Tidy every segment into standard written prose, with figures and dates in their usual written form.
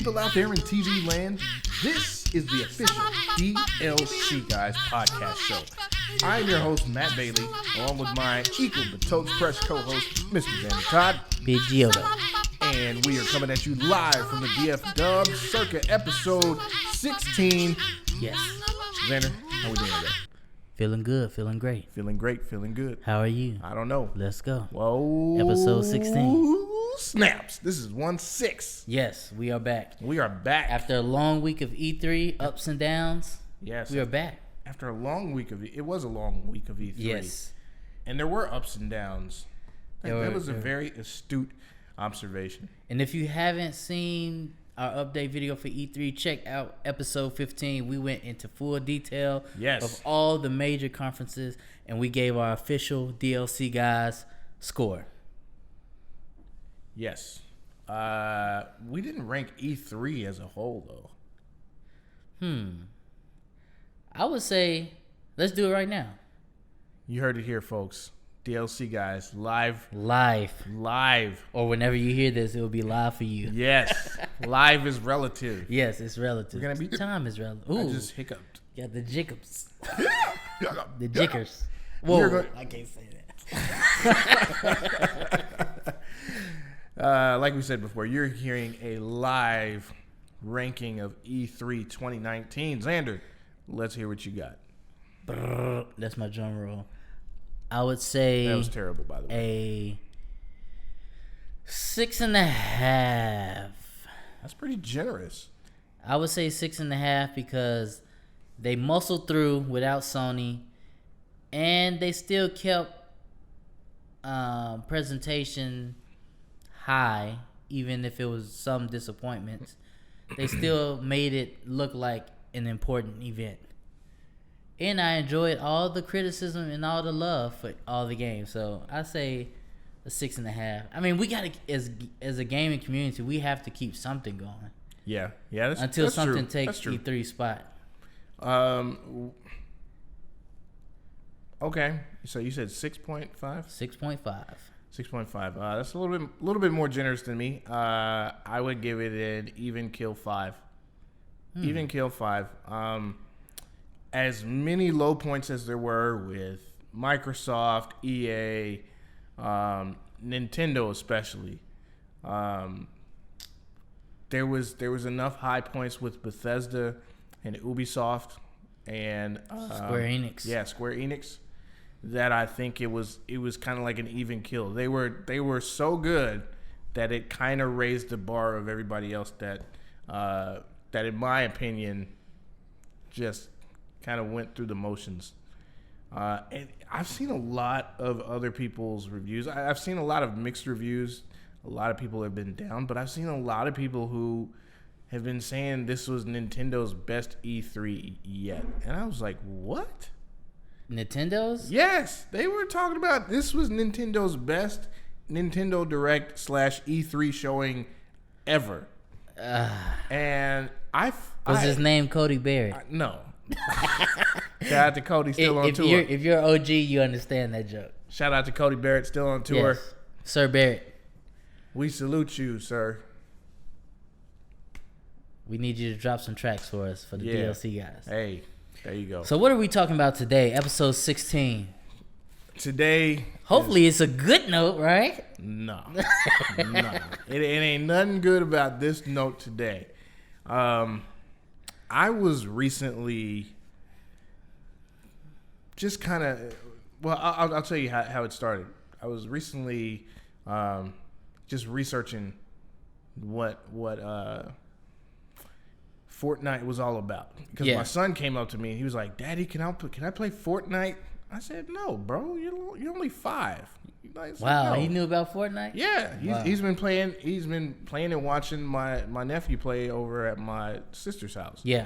people out there in TV land, this is the official DLC Guys podcast show. I am your host, Matt Bailey, along with my equal but totes fresh co-host, Mr. Danny Todd. Big Gioda. And we are coming at you live from the DF Dub Circa episode 16. Yes. Xander, how we doing today? Feeling good, feeling great. Feeling great, feeling good. How are you? I don't know. Let's go. Whoa. Episode 16. Snaps. This is 1-6. Yes, we are back. We are back. After a long week of E3, ups and downs, Yes. we are back. After a long week of it was a long week of E3. Yes. And there were ups and downs. That was a There were. very astute observation. And if you haven't seen our update video for E3, check out episode 15. We went into full detail Yes. of all the major conferences, and we gave our official DLC guys score. Yes. We didn't rank E3 as a whole, though. I would say, let's do it right now. You heard it here, folks. DLC Guys, live. Live. Or whenever you hear this, it will be live for you. Yes. Live is relative. Yes, it's relative. We're gonna be- Time is relative. I Ooh, just hiccuped. got the jickups. The jickers. Whoa, We're going- I can't say that. Like we said before, you're hearing a live ranking of E3 2019. Xander, let's hear what you got. That's my drum roll. I would say That was terrible, by the way. a 6.5. That's pretty generous. I would say 6.5 because they muscled through without Sony, and they still kept presentation high, even if it was some disappointments. They still made it look like an important event. And I enjoyed all the criticism and all the love for all the games. So I say a 6.5. I mean, we gotta, as a gaming community, we have to keep something going Yeah. That's until that's something true. takes That's true. E3 spot. Okay. So you said 6.5? 6.5. 6.5. That's a little bit more generous than me. I would give it an even kill 5. Even kill 5. As many low points as there were with Microsoft, EA, Nintendo especially, there was enough high points with Bethesda and Ubisoft and Square Enix. Yeah, Square Enix, that I think it was kind of like an even kill. They were so good that it kind of raised the bar of everybody else that in my opinion just kind of went through the motions. And I've seen a lot of other people's reviews. I've seen a lot of mixed reviews. A lot of people have been down, but I've seen a lot of people who have been saying this was Nintendo's best E3 yet. And I was like, what? Nintendo's? Yes, they were talking about this was Nintendo's best Nintendo Direct / E3 showing ever. And Was his name Cody Barrett? No. Shout out to Cody, still on if tour. If you're OG, you understand that joke. Shout out to Cody Barrett, still on tour. Yes. Sir Barrett, We salute you, sir. we need you to drop some tracks for us for the Yeah. DLC guys. Hey, there you go. So what are we talking about today? Episode 16. Today, Hopefully it's a good note, right? no. It ain't nothing good about this note today. I was recently just kind of, well, I'll tell you how it started. I was recently just researching what Fortnite was all about, because Yeah. my son came up to me and he was like, "Daddy, can I play Fortnite?" I said, "No, bro. You're only 5." I said, Wow, "No." he knew about Fortnite? Yeah, Wow. he's been playing and watching my nephew play over at my sister's house. Yeah.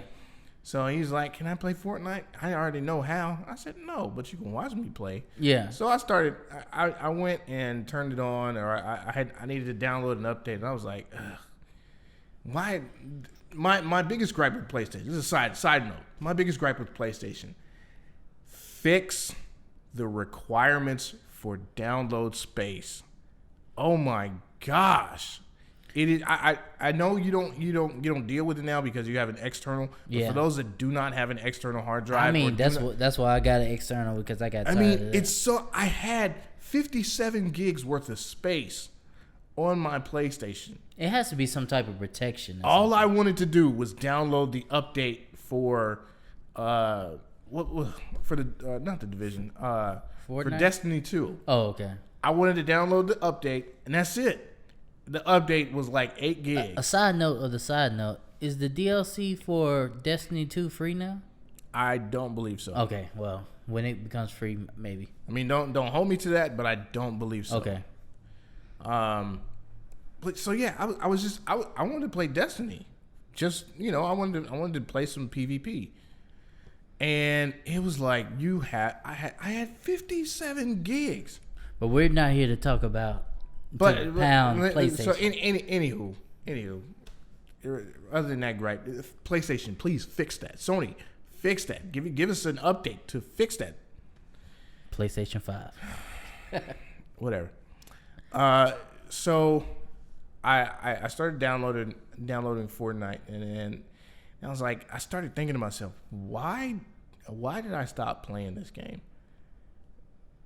So he's like, "Can I play Fortnite?" I already know how. I said, "No, but you can watch me play." Yeah. So I started. I went and turned it on, or I needed to download an update, and I was like, ugh, why? My biggest gripe with PlayStation. This is a side note. My biggest gripe with PlayStation: fix the requirements for download space. Oh my gosh. It is. I know you don't deal with it now because you have an external. But Yeah. for those that do not have an external hard drive, I mean, or that's why I got an external, because I got I tired mean, of that. it's so. I had 57 gigs worth of space on my PlayStation. It has to be some type of protection. All I wanted to do was download the update for for the not the Division for Fortnite? Destiny 2. Oh, okay. I wanted to download the update, and that's it. The update was like 8 gigs. A side note of the side note, is the DLC for Destiny 2 free now? I don't believe so. Okay, well, when it becomes free, maybe. I mean, don't hold me to that, but I don't believe so. Okay. But so yeah, I wanted to play Destiny. Just, I wanted to play some PvP. And it was like I had 57 gigs. But we're not here to talk about PlayStation. So anywho, other than that, gripe, PlayStation, please fix that. Sony, fix that. Give us an update to fix that. PlayStation 5. Whatever. So I started downloading Fortnite, and then I was like, I started thinking to myself, why did I stop playing this game?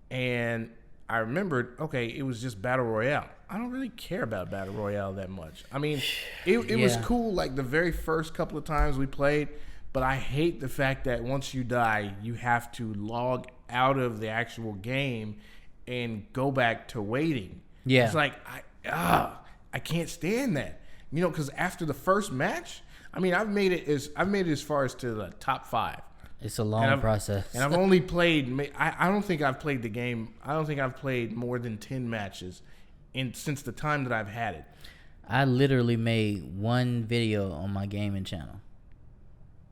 And I remembered, okay, it was just Battle Royale. I don't really care about Battle Royale that much. I mean, it was cool like the very first couple of times we played, but I hate the fact that once you die, you have to log out of the actual game and go back to waiting. Yeah. It's like, I can't stand that. Because after the first match, I mean, I've made it as far as to the top 5. It's a long process. And I've only played. I don't think I've played the game. I don't think I've played more than 10 matches since the time that I've had it. I literally made one video on my gaming channel.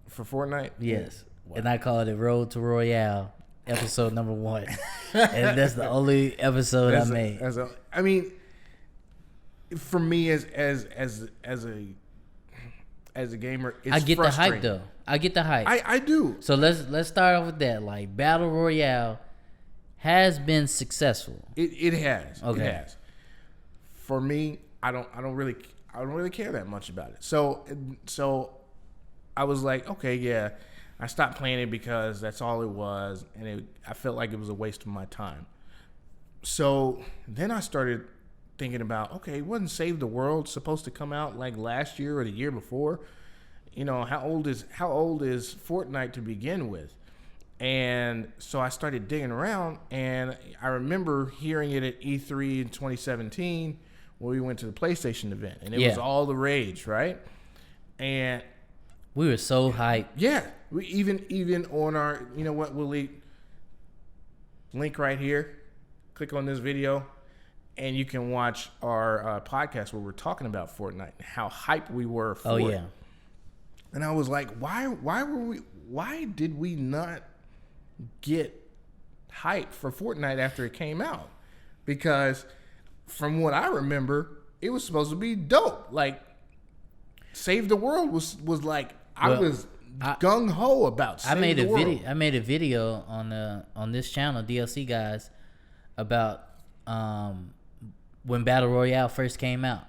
For Fortnite? Yes. Wow. And I called it Road to Royale, episode number 1. And that's the only episode I made. I mean, for me as a gamer, it's I get the frustrating. hype though. I get the hype. I do. So let's start off with that. Like, Battle Royale has been successful. It has. Okay. It has. For me, I don't really care that much about it. So I was like, okay, yeah. I stopped playing it because that's all it was, and I felt like it was a waste of my time. So then I started thinking about, okay, wasn't Save the World supposed to come out like last year or the year before? How old is Fortnite to begin with? And so I started digging around, and I remember hearing it at E3 in 2017 when we went to the PlayStation event, and it was all the rage, right? And we were so hyped. Yeah, we even on our, we'll link right here. Click on this video, and you can watch our podcast where we're talking about Fortnite and how hyped we were for it. And I was like, why did we not get hyped for Fortnite after it came out? Because from what I remember, it was supposed to be dope. Like, Save the World was like, I was gung ho about Save the World. I made a video on this channel, DLC Guys, about when Battle Royale first came out.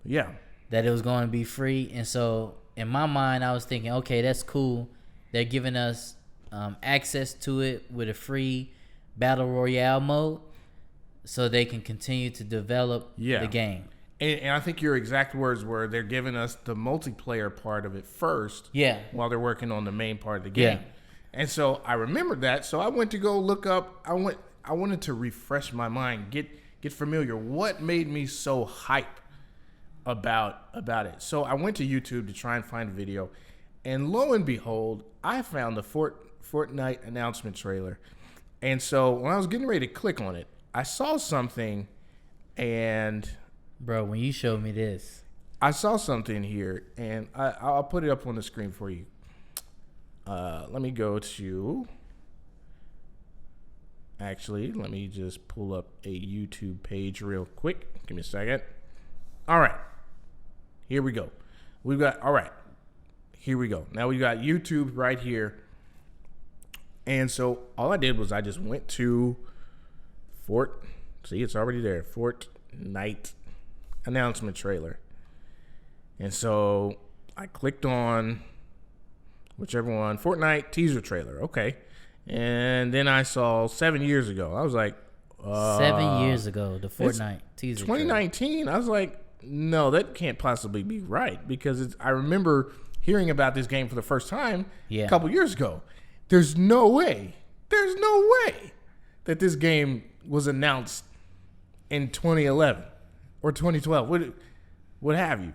Yeah. That it was going to be free. And so in my mind, I was thinking, okay, that's cool. They're giving us access to it with a free Battle Royale mode so they can continue to develop the game. And I think your exact words were, they're giving us the multiplayer part of it first, while they're working on the main part of the game. And so I remembered that, so I went to go look up. I wanted to refresh my mind, get familiar. What made me so hype about it? So I went to YouTube to try and find a video, and lo and behold, I found the Fortnite announcement trailer. And so when I was getting ready to click on it, I saw something, and bro, when you showed me this, I saw something here, and I'll put it up on the screen for you. Let me go to... Actually, let me just pull up a YouTube page real quick. Give me a second. All right. Here we go. Here we go. Now we got YouTube right here. And so all I did was I just went to see, it's already there. Fortnite announcement trailer. And so I clicked on whichever one, Fortnite teaser trailer. Okay. And then I saw 7 years ago. I was like, 7 years ago, the Fortnite teaser. 2019. I was like, no, that can't possibly be right because I remember hearing about this game for the first time a couple years ago. There's no way that this game was announced in 2011 or 2012, what have you.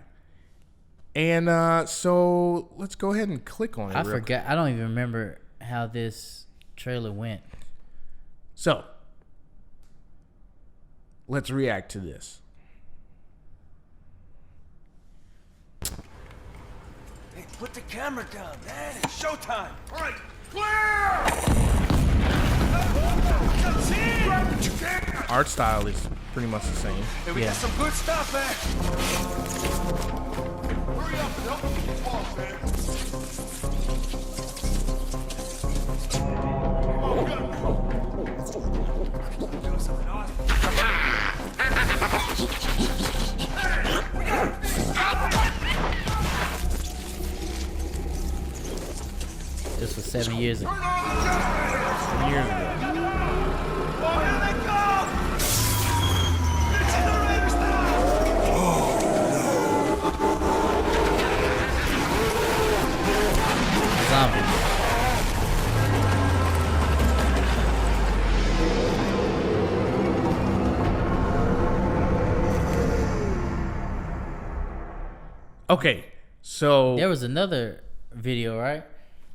And so let's go ahead and click on it. I forgot. I don't even remember how this trailer went. So let's react to this. Hey, put the camera down, man. It's showtime. All right, clear! Art style is pretty much the same. Hey, we got some good stuff, man. Hurry up and help me with the walls, man. Oh, we gotta go. Doing something awesome. This was 7 years ago. 7 years ago. Oh, here they go! Incinerators now! Zombies. Okay, so There was another video, right?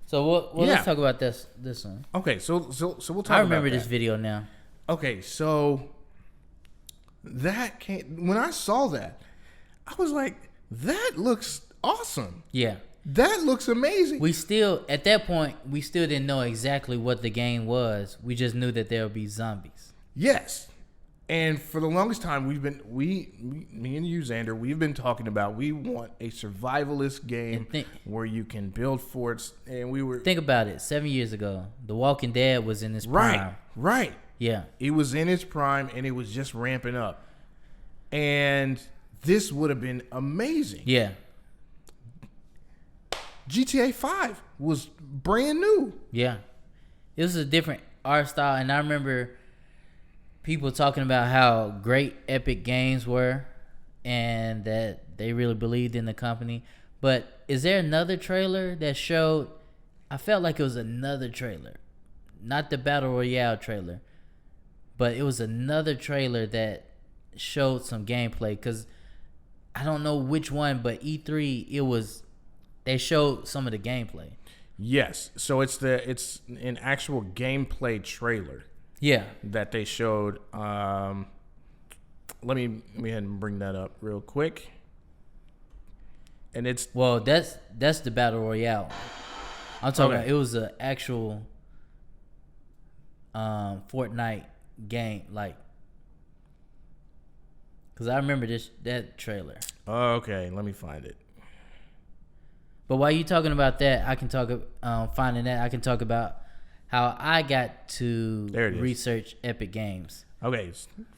So let's talk about this one. okay, so we'll talk. I remember about this that. video now. Okay, so that can't. When I saw that, I was like, "That looks awesome. Yeah. That looks amazing." We still, at that point, we still didn't know exactly what the game was. We just knew that there would be zombies. Yes, and for the longest time, me and you, Xander, we've been talking about we want a survivalist game where you can build forts, and we were Think about it. 7 years ago, The Walking Dead was in its prime. right. Yeah. It was in its prime, and it was just ramping up, and this would have been amazing. Yeah. GTA 5 was brand new. Yeah. It was a different art style, and I remember people talking about how great Epic Games were and that they really believed in the company. But is there another trailer that showed? I felt like it was another trailer, not the Battle Royale trailer, but it was another trailer that showed some gameplay, because I don't know which one, but E3, they showed some of the gameplay. Yes, so it's an actual gameplay trailer. Yeah. That they showed. Let me go ahead and bring that up real quick. And it's that's the Battle Royale. I'm talking about, it was an actual Fortnite game, like, because I remember that trailer. Okay, let me find it. But while you talking about that, I can talk finding that. I can talk about how I got to research Epic Games. Okay,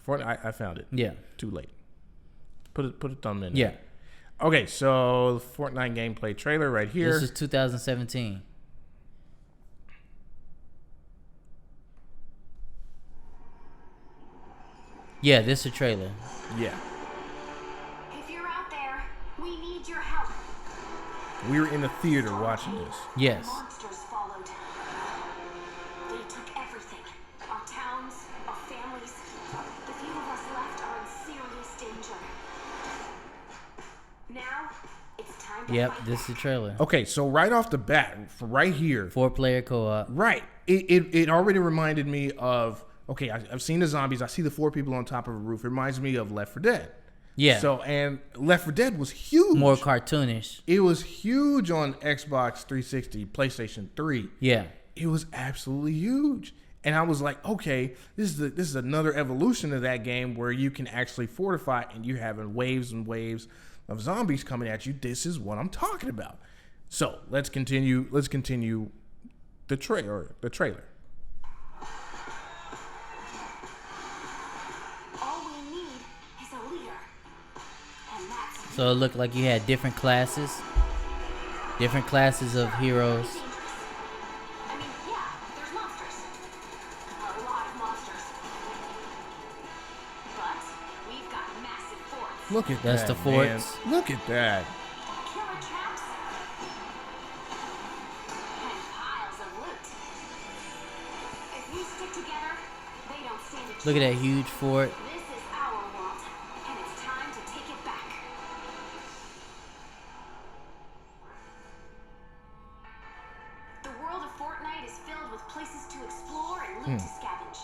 Fortnite, I found it. Yeah. Too late. Put a thumb in. Yeah. There. Okay, so the Fortnite gameplay trailer right here. This is 2017. Yeah, this is a trailer. Yeah. If you're out there, we need your help. We were in the theater watching this. Yes. Monsters followed. They took everything. Our towns, our families. The few of us left are in serious danger. Now, it's time to Yep, fight this is the trailer. Okay, so right off the bat, right here. 4-player co-op. Right. It already reminded me of, okay, I've seen the zombies. I see the 4 people on top of a roof. It reminds me of Left 4 Dead. Yeah. So, and Left 4 Dead was huge. More cartoonish. It was huge on Xbox 360, PlayStation 3. Yeah. It was absolutely huge. And I was like, okay, this is another evolution of that game where you can actually fortify and you're having waves and waves of zombies coming at you. This is what I'm talking about. So let's continue the trailer. All we need is a leader. And that's So it looked like you had different classes of heroes. I mean, yeah, there's monsters. A lot of monsters. But we've got massive forts. Look at That's that. the man. forts. Look at that. Killer traps. And piles of loot. If we stick together, they don't stand a chance. Look at that huge fort. This is our world, and it's time to take it back. The world of Fortnite is filled with places to explore and loot to scavenge.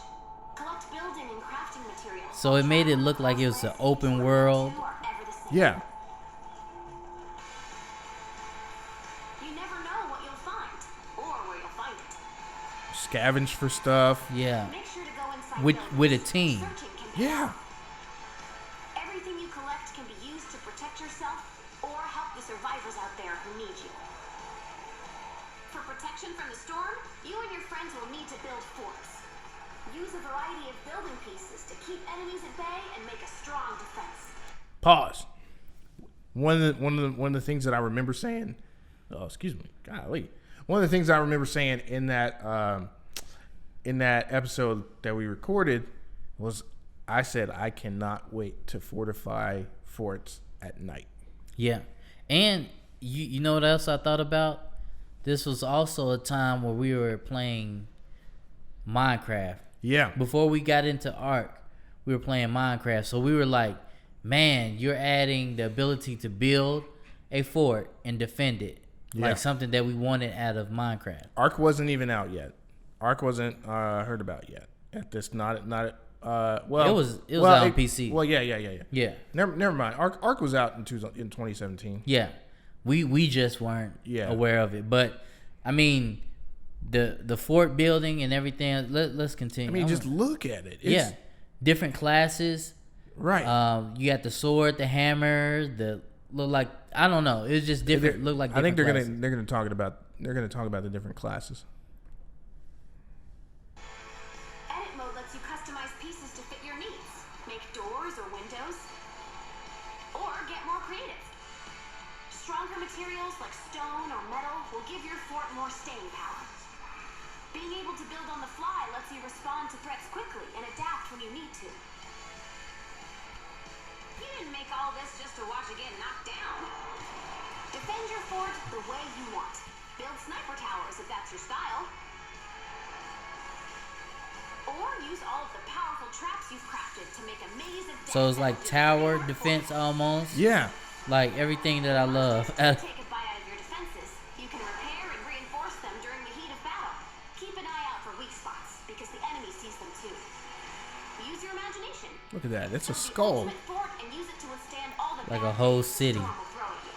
Collect building and crafting materials. So it made it look like it was an open world. Are ever the same. Yeah. You never know what you'll find, or where you'll find it. Scavenge for stuff. Yeah. Make sure to go inside With a buildings. team. Searching can be Yeah. Everything you collect can be used to protect yourself or help the survivors out there who need you. For protection from the storm, you and your friends will need to build forts. Use a variety of building pieces to keep enemies at bay and make a strong defense. Pause. One of the things that I remember saying. Oh, excuse me. Golly. One of the things I remember saying in that episode that we recorded was, I said I cannot wait to fortify forts at night. Yeah. And you know what else I thought about? This was also a time where we were playing Minecraft. Yeah. Before we got into Ark, we were playing Minecraft. So we were like, man, you're adding the ability to build a fort and defend it. Yeah. Like something that we wanted out of Minecraft. Ark wasn't even out yet. Ark wasn't heard about yet. At this, well, It was out on PC. Well, yeah. Yeah. Never mind. Ark was out in 2017. Yeah. We just weren't Yeah. aware of it. But I mean, the fort building and everything, let's continue. I mean, just look at it. yeah. Different classes. Right. You got the sword, the hammer, the look like, I don't know. It was just different. Look like I think different they're classes. gonna talk about the different classes. Edit mode lets you customize pieces to fit your needs. Make doors or windows. Or get more creative. Stronger materials like stone or metal will give your fort more staying power. Being able to build on the fly lets you respond to threats quickly and adapt when you need to. You didn't make all this just to watch it get knocked down. Defend your fort the way you want. Build sniper towers if that's your style. Or use all of the powerful traps you've crafted to make a maze of death. So it's like that'll tower defend your defense fort. almost. Yeah. Like everything that I love. Take a bite out of your defenses. You can repair and reinforce them during the heat of battle. Keep an eye out for weak spots because the enemy sees them too. Use your imagination. Look at that. It's a Build the skull. ultimate fort and use it to withstand all the Like bad a whole things the city. storm will throw at you.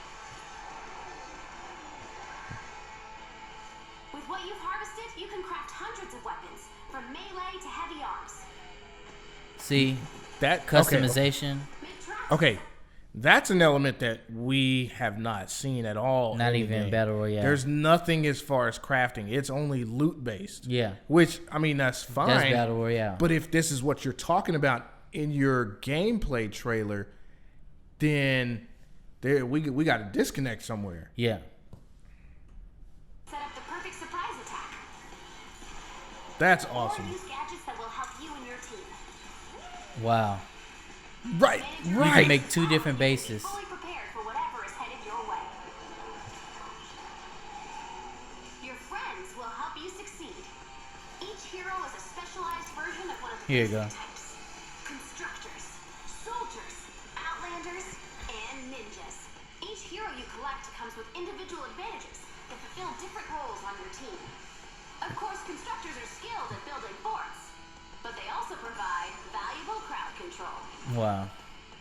With what you've harvested, you can craft hundreds of weapons, from melee to heavy arms. See, That customization. Make traps. Okay. That's an element that we have not seen at all. Not in the even game. Battle Royale. There's nothing as far as crafting. It's only loot based. Yeah. Which, I mean, that's fine. That's Battle Royale. But if this is what you're talking about in your gameplay trailer, then we got to disconnect somewhere. Yeah. Set up the perfect surprise attack. That's Or awesome. use gadgets that will help you and your team. Wow. Right. You Right. can make two different bases. Fully prepared for whatever is headed your way. Your friends will help you succeed. Each hero is a specialized version of one of the Here you go. basic types. Constructors, soldiers, outlanders, and ninjas. Each hero you collect comes with individual advantages that fulfill different roles on your team. Of course, constructors are skilled at building forts, but they also provide valuable crowd control. Wow.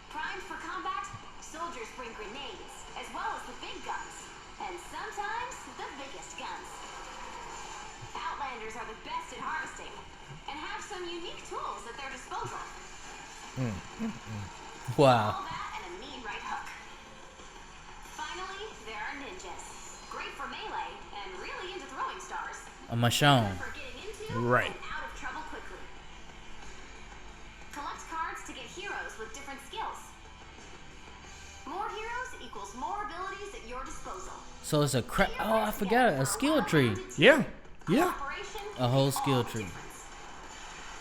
Primed for combat, soldiers bring grenades, as well as the big guns, and sometimes the biggest guns. Outlanders are the best at harvesting, and have some unique tools at their disposal. Wow. All that and a mean right hook. Finally, there are ninjas. Great for melee, and really into throwing stars. A Michonne. For getting into Right. and out of trouble quickly. Collect cards to get heroes with different skills. More heroes equals more abilities at your disposal. So it's a I forgot a skill tree. Yeah. Yeah. Cooperation A whole makes skill all the tree. difference.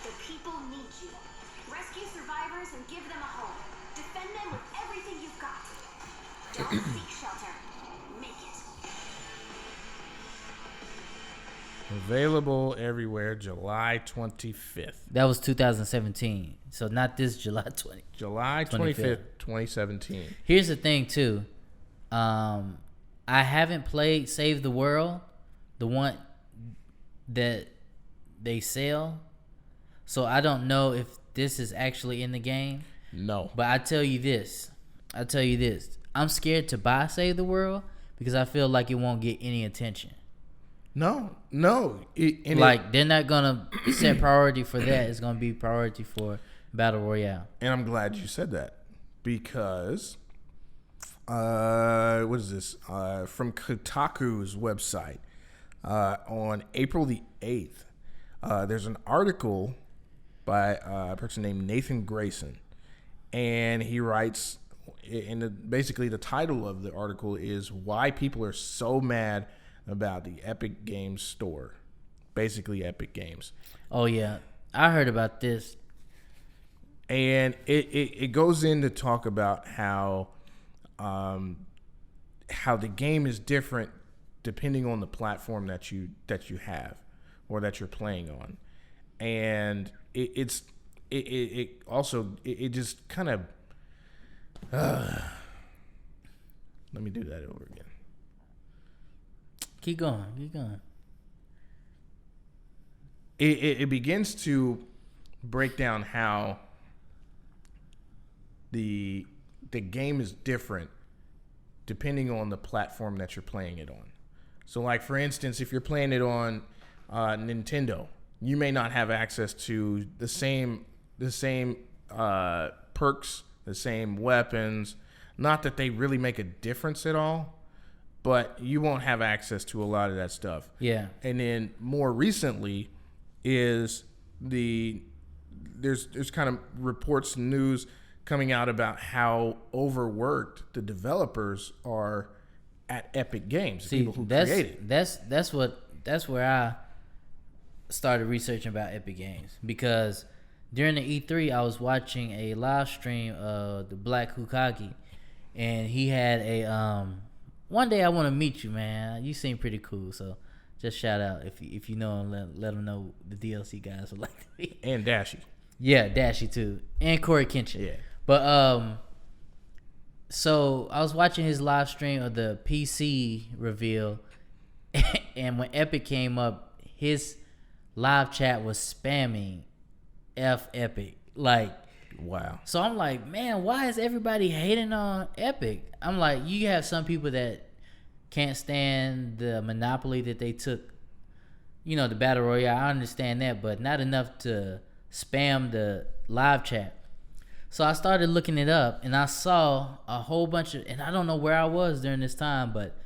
The people need you. Rescue survivors and give them a home. Defend them with everything you've got. Don't seek shelter. Make it. Available everywhere July 25th. That was 2017. So not this July 20. July 25th, 2017. Here's the thing too. I haven't played Save the World, the one that they sell. So I don't know if this is actually in the game. No. But I tell you this. I'm scared to buy Save the World because I feel like it won't get any attention. No. They're not gonna set priority for that. It's gonna be priority for Battle Royale. And I'm glad you said that because, what is this? From Kotaku's website, on April the 8th, there's an article by a person named Nathan Grayson, and he writes, basically the title of the article is "Why People Are So Mad About the Epic Games Store." Basically, Epic Games. Oh yeah, I heard about this. And it goes in to talk about how the game is different depending on the platform that you have or that you're playing on, and it just kind of let me do that over again. Keep going. It begins to break down how the game is different depending on the platform that you're playing it on. So, like for instance, if you're playing it on Nintendo, you may not have access to the same perks, the same weapons. Not that they really make a difference at all, but you won't have access to a lot of that stuff. Yeah. And then more recently is there's kind of reports, news coming out about how overworked the developers are at Epic Games. See, people who create it. That's where I started researching about Epic Games, because during the E3 I was watching a live stream of the Black Hokage, and he had a one day I want to meet you, man. You seem pretty cool, so just shout out if you know him, let him know the DLC guys would like to meet. And Dashi. Yeah, Dashi too, and Corey Kenshin. Yeah. But so I was watching his live stream of the PC reveal, and when Epic came up, his live chat was spamming F Epic. Like, Wow. so I'm like, man, why is everybody hating on Epic? I'm like, you have some people that can't stand the monopoly that they took, the Battle Royale. I understand that, but not enough to spam the live chat. So I started looking it up, and I saw a whole bunch of, and I don't know where I was during this time, but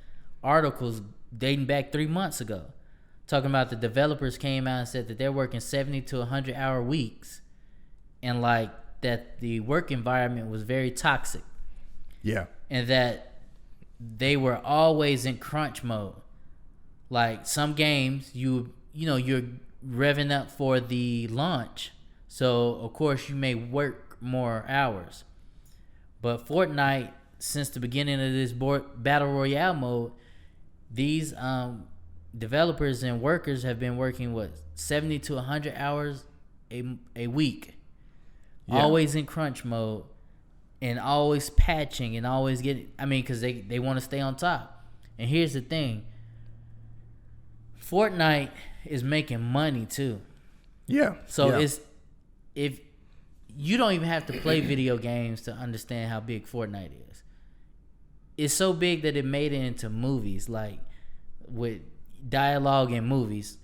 articles dating back 3 months ago talking about the developers came out and said that they're working 70 to 100 hour weeks, and like that the work environment was very toxic, Yeah. and that they were always in crunch mode. Like some games, you're revving up for the launch, so of course you may work more hours. But Fortnite, since the beginning of this Battle Royale mode, these developers and workers have been working 70 to 100 hours a week. Yeah. Always in crunch mode, and always patching, and always because they want to stay on top. And here's the thing, Fortnite is making money too. Yeah. So if you don't even have to play video games to understand how big Fortnite is. It's so big that it made it into movies, like with dialogue in movies.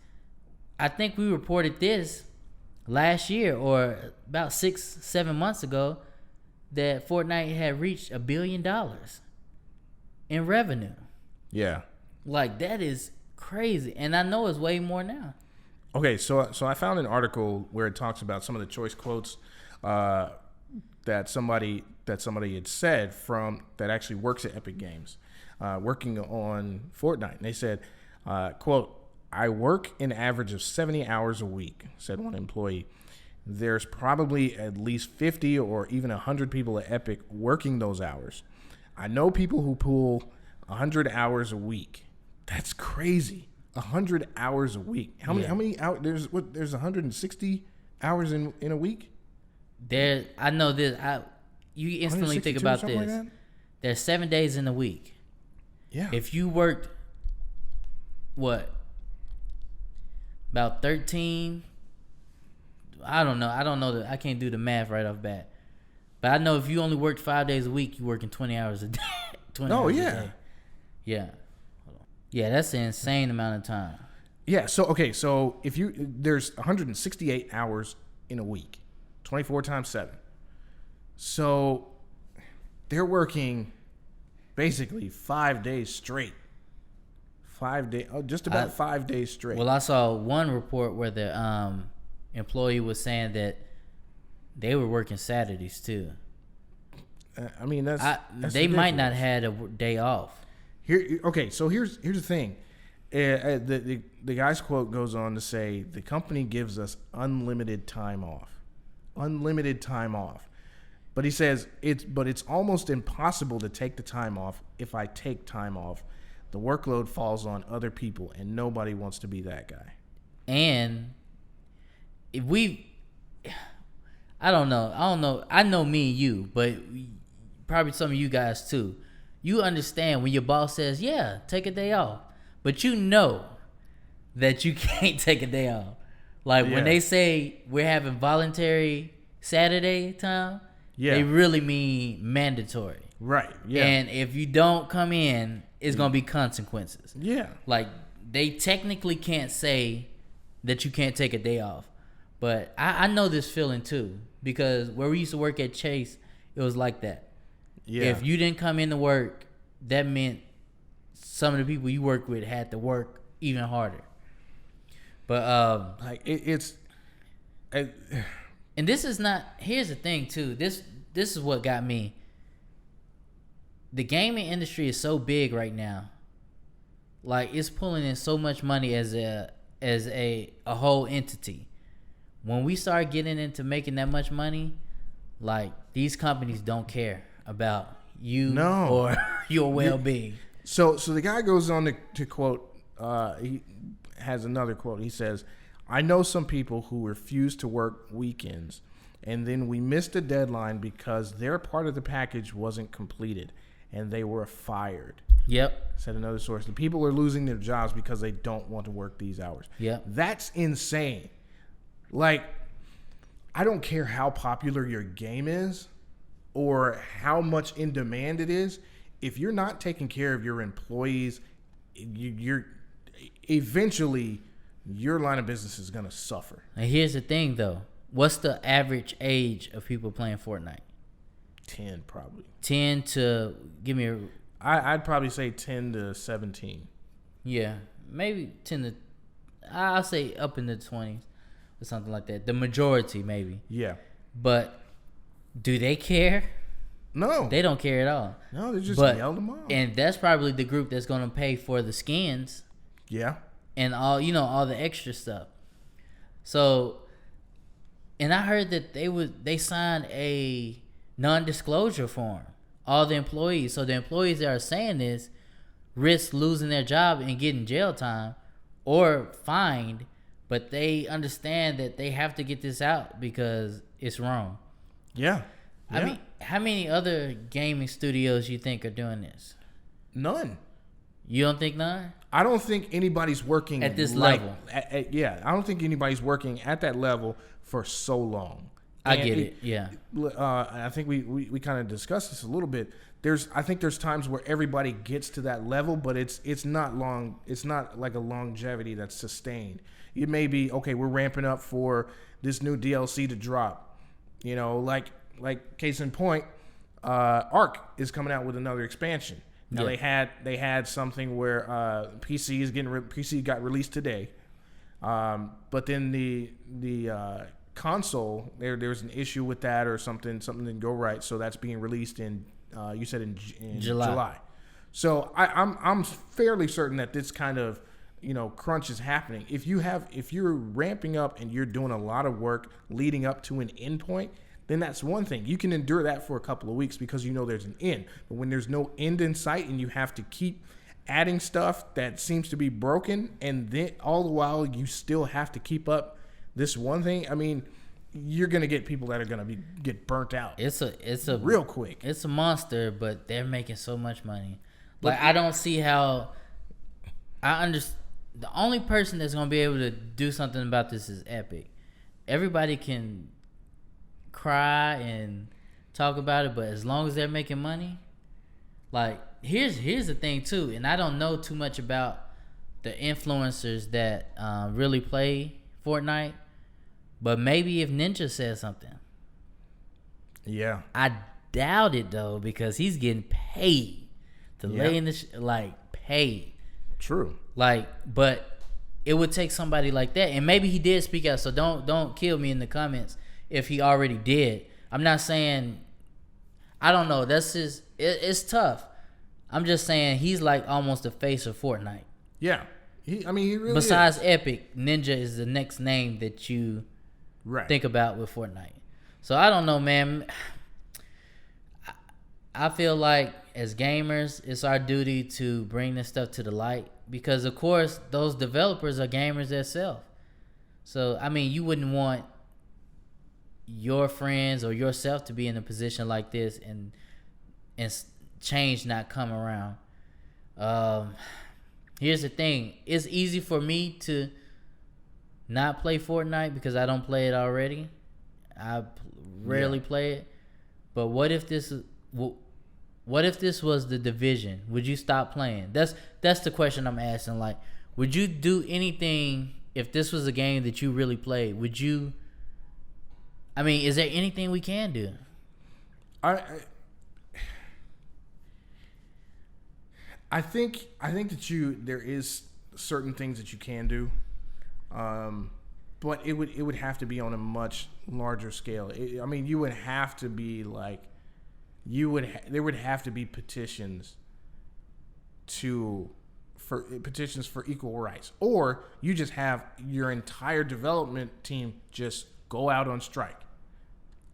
I think we reported this last year or about 6-7 months ago that Fortnite had reached $1 billion in revenue. Yeah. Like, that is crazy. And I know it's way more now. Okay, so I found an article where it talks about some of the choice quotes that that somebody had said from that actually works at Epic Games, working on Fortnite. And they said, quote, "I work an average of 70 hours a week," said one employee. "There's probably at least 50 or even 100 people at Epic working those hours. I know people who pull 100 hours a week. That's crazy. 100 hours a week. How many hours? There's 160 hours in a week? I know this. You instantly think 162 about something like this. that? There's 7 days in a week. Yeah. If you worked, about 13? I don't know. I can't do the math right off bat. But I know if you only worked 5 days a week, you're working 20 hours a day. 20 hours a day. Yeah. Yeah, that's an insane amount of time. Yeah. So if there's 168 hours in a week, 24 times 7. So they're working basically 5 days straight. 5 days, just about 5 days straight. Well, I saw one report where the employee was saying that they were working Saturdays too. I mean, that's they might not ridiculous. had a day off. So here's the thing. The guy's quote goes on to say, "The company gives us unlimited time off." Unlimited time off. But he says it's almost impossible to take the time off. If I take time off, the workload falls on other people and nobody wants to be that guy. And if I don't know. I know me and you, but probably some of you guys too. You understand when your boss says, "Yeah, take a day off," but you know that you can't take a day off. Like when they say we're having voluntary Saturday time, they really mean mandatory. Right. Yeah. And if you don't come in, it's gonna be consequences. Yeah. Like they technically can't say that you can't take a day off. But I know this feeling too, because where we used to work at Chase, it was like that. Yeah. If you didn't come into work, that meant some of the people you work with had to work even harder. But like it's and this is not. Here's the thing too. This is what got me. The gaming industry is so big right now. Like it's pulling in so much money as a whole entity. When we start getting into making that much money, like these companies don't care about you or your well-being. So the guy goes on to quote, he has another quote. He says, "I know some people who refuse to work weekends, and then we missed a deadline because their part of the package wasn't completed, and they were fired." Yep. Said another source. "The people are losing their jobs because they don't want to work these hours." Yep. That's insane. Like, I don't care how popular your game is or how much in demand it is. If you're not taking care of your employees, you're eventually your line of business is going to suffer. And here's the thing, though. What's the average age of people playing Fortnite? 10 probably. 10 to give me a. I'd probably say 10 to 17. Yeah, maybe 10 to. I'll say up in the 20s or something like that. The majority, maybe. Yeah. But do they care? No. They don't care at all. No, they just But- yelled them off. And that's probably the group that's going to pay for the skins Yeah. and all the extra stuff. So, and I heard that they signed a non-disclosure form, all the employees. So the employees that are saying this risk losing their job and getting jail time or fined, but they understand that they have to get this out because it's wrong. Yeah. I mean, how many other gaming studios you think are doing this? None. You don't think none? I don't think anybody's working At this like- level. Yeah, I don't think anybody's working at that level for so long. I And get it. Yeah. I think we kind of discussed this a little bit. I think there's times where everybody gets to that level, but it's not long. It's not like a longevity that's sustained. It may be, okay, we're ramping up for this new DLC to drop. You know, like case in point, Ark is coming out with another expansion. Now they had something where PC got released today, but then the console, there's an issue with that or something didn't go right, so that's being released in you said in July. So I'm fairly certain that this kind of crunch is happening. If you're ramping up and you're doing a lot of work leading up to an endpoint, then that's one thing. You can endure that for a couple of weeks because there's an end. But when there's no end in sight and you have to keep adding stuff that seems to be broken, and then all the while you still have to keep up this one thing, I mean, you're gonna get people that are gonna get burnt out. It's a real quick. It's a monster, but they're making so much money. Like, I don't see how. I understand. The only person that's gonna be able to do something about this is Epic. Everybody can cry and talk about it, but as long as they're making money, like, here's the thing too, and I don't know too much about the influencers that really play Fortnite, but maybe if Ninja says something. Yeah. I doubt it though, because he's getting paid to lay in the paid. True. Like, but it would take somebody like that, and maybe he did speak out. So don't kill me in the comments if he already did. I'm not saying. I don't know. That's just it's tough. I'm just saying he's like almost the face of Fortnite. Yeah. He really Besides is. Epic, Ninja is the next name that you right. think about with Fortnite. So I don't know, man. I feel like as gamers, it's our duty to bring this stuff to the light, because of course those developers are gamers themselves. So I mean, you wouldn't want your friends or yourself to be in a position like this and change not come around. Here's the thing. It's easy for me to not play Fortnite because I don't play it already. I rarely play it. But what if this was The Division? Would you stop playing? That's the question I'm asking. Like, would you do anything if this was a game that you really played? Would you? I mean, is there anything we can do? I think that there is certain things that you can do, but it would have to be on a much larger scale. You would have to be like, there would have to be petitions for equal rights, or you just have your entire development team just go out on strike.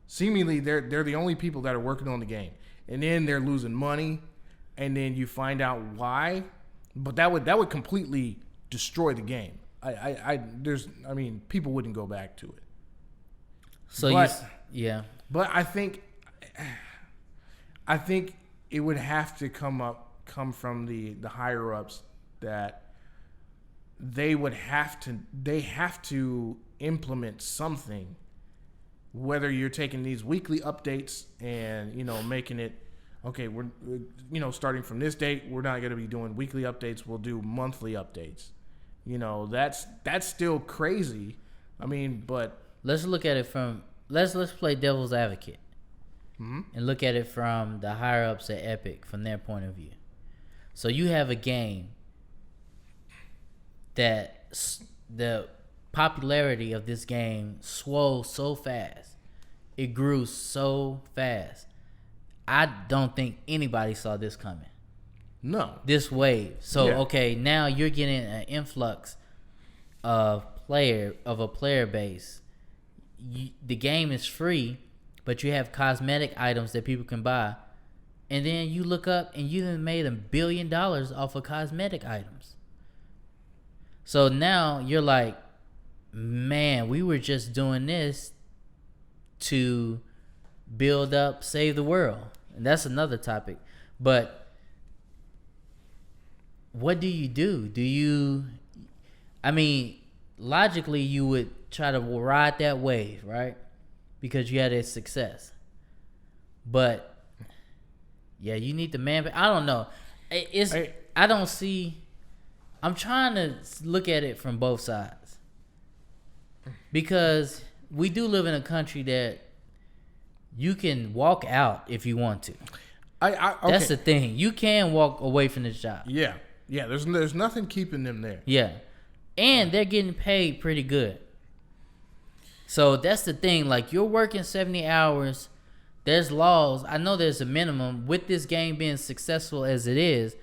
Seemingly, they're the only people that are working on the game, and then they're losing money. And then you find out why, but that would completely destroy the game. People wouldn't go back to it. So But I think it would have to come from the higher ups, that they have to implement something. Whether you're taking these weekly updates and making it. Okay, we're starting from this date, we're not going to be doing weekly updates. We'll do monthly updates. That's still crazy. But let's look at it from let's play devil's advocate, and look at it from the higher ups at Epic, from their point of view. So you have a game that the popularity of this game swole so fast, it grew so fast. I don't think anybody saw this coming. No. This wave. So, yeah. Okay, now you're getting an influx of a player base. The game is free, but you have cosmetic items that people can buy. And then you look up and you done made $1 billion off of cosmetic items. So now you're like, man, we were just doing this to build up, save the world. And that's another topic. But what do? Logically you would try to ride that wave, right? Because you had a success. But yeah, you need the man. I don't know. I'm trying to look at it from both sides. Because we do live in a country that you can walk out if you want to. Okay. That's the thing. You can walk away from this job. Yeah. There's nothing keeping them there. Yeah, and they're getting paid pretty good. So that's the thing. Like, you're working 70 hours. There's laws. I know there's a minimum. With this game being successful as it is,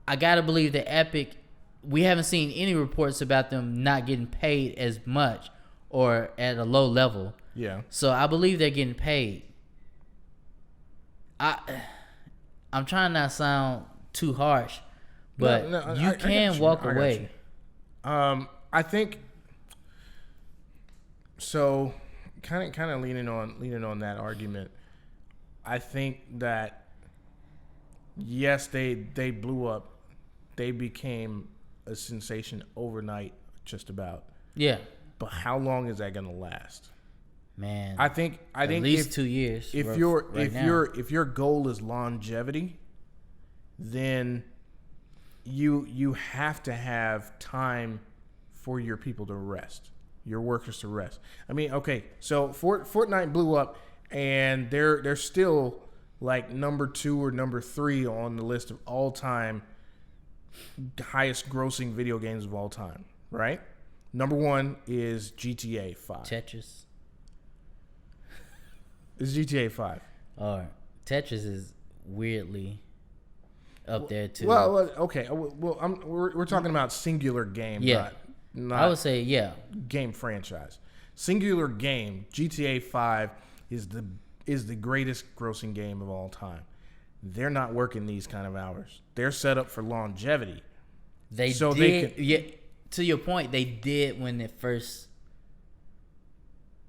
I gotta believe that Epic. We haven't seen any reports about them not getting paid as much or at a low level. Yeah. So I believe they're getting paid. I'm trying not to sound too harsh, but No, you I got can you. walk I got away. you. I think so. Kind of leaning on that argument. I think that yes, they blew up. They became a sensation overnight, just about. Yeah, But how long is that going to last? man. I think at least 2 years. If your goal is longevity, then you have to have time for your people to rest, your workers to rest. I mean, okay, so Fortnite blew up, and they're still like number 2 or number 3 on the list of all time highest grossing video games of all time, right? Number 1 is GTA 5. Tetris. It's GTA 5. Or Tetris is weirdly up there too. Well, okay. Well, we're talking about singular game, Yeah. not I would say, yeah. game franchise. Singular game. GTA 5 is the greatest grossing game of all time. They're not working these kind of hours. They're set up for longevity. They So did. they can- Yeah. To your point, they did when it first.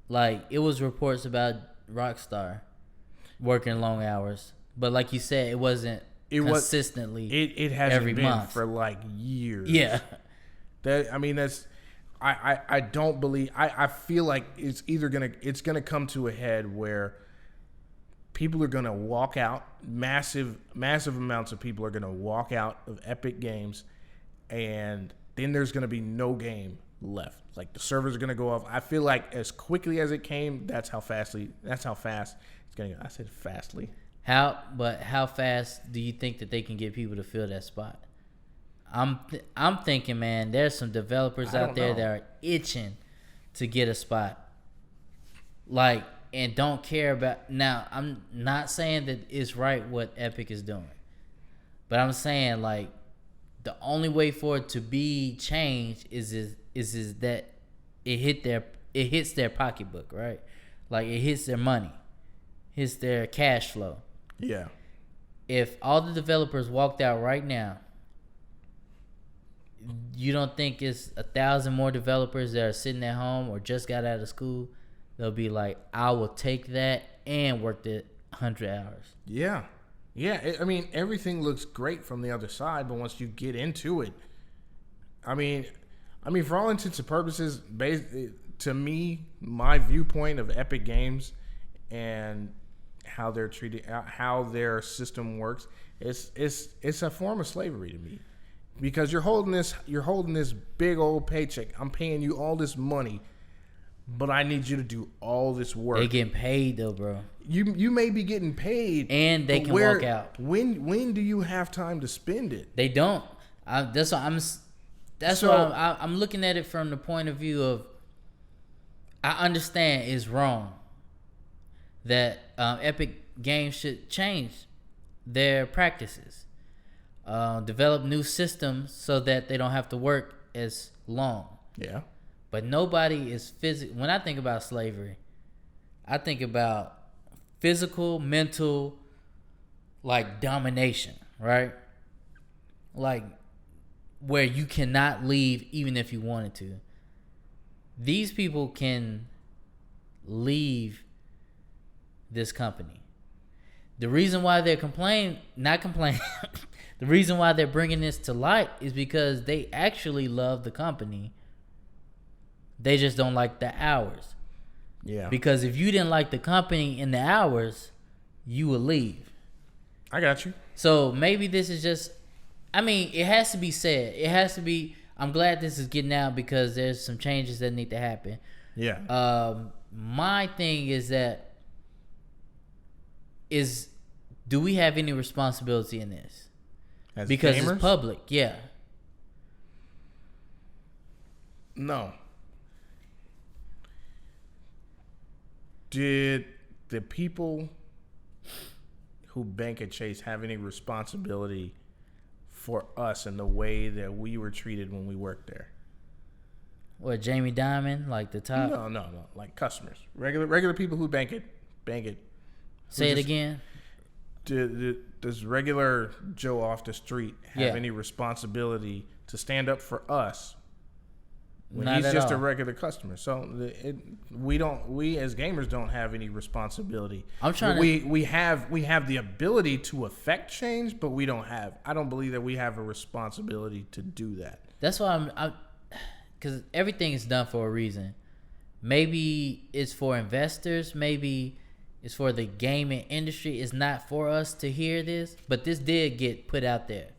Like, it was reports about Rockstar working long hours, but like you said, it wasn't consistently. It hasn't every been month for like years. Yeah. I don't believe. I feel like it's gonna come to a head where people are gonna walk out. Massive amounts of people are gonna walk out of Epic Games, and then there's gonna be no game left. Like, the servers are gonna go off. I feel like as quickly as it came, that's how fast it's gonna go. I said fastly. How fast do you think that they can get people to fill that spot? I'm thinking, man, there's some developers I out don't there know. that are itching to get a spot. Like, and don't care about. Now, I'm not saying that it's right what Epic is doing, but I'm saying, like, the only way for it to be changed is that it hits their pocketbook, right? Like, it hits their money, hits their cash flow. Yeah. If all the developers walked out right now, you don't think it's 1,000 more developers that are sitting at home or just got out of school? They'll be like, I will take that and work the 100 hours. Yeah. Yeah. I mean, everything looks great from the other side, but once you get into it, I mean, for all intents and purposes, to me, my viewpoint of Epic Games and how they're treated, how their system works, it's a form of slavery to me, because you're holding this big old paycheck. I'm paying you all this money, but I need you to do all this work. They getting paid though, bro. You may be getting paid, And they but can walk out. When do you have time to spend it? They don't. That's why I'm looking at it from the point of view of, I understand it's wrong that Epic Games should change their practices, develop new systems so that they don't have to work as long. Yeah. But nobody is when I think about slavery, I think about physical, mental, like, domination, right? Like, where you cannot leave even if you wanted to. These people can leave this company. The reason why they're not complaining, the reason why they're bringing this to light is because they actually love the company. They just don't like the hours. Yeah. Because if you didn't like the company and the hours, you would leave. I got you. So maybe this is just, I mean, it has to be said. It has to be, I'm glad this is getting out because there's some changes that need to happen. Yeah. My thing is do we have any responsibility in this? As Because gamers? it's public, yeah. No. Did the people who bank at Chase have any responsibility for us and the way that we were treated when we worked there? What, Jamie Dimon, like the top? No. Like customers, regular people who bank it. Say it again. Does regular Joe off the street have any responsibility to stand up for us when Not he's at just a all. regular customer? So we as gamers don't have any responsibility. I'm trying to- we have the ability to affect change, but I don't believe that we have a responsibility to do that. That's why I'm because everything is done for a reason. Maybe it's for investors. Maybe it's for the gaming industry. It's not for us to hear this, but this did get put out there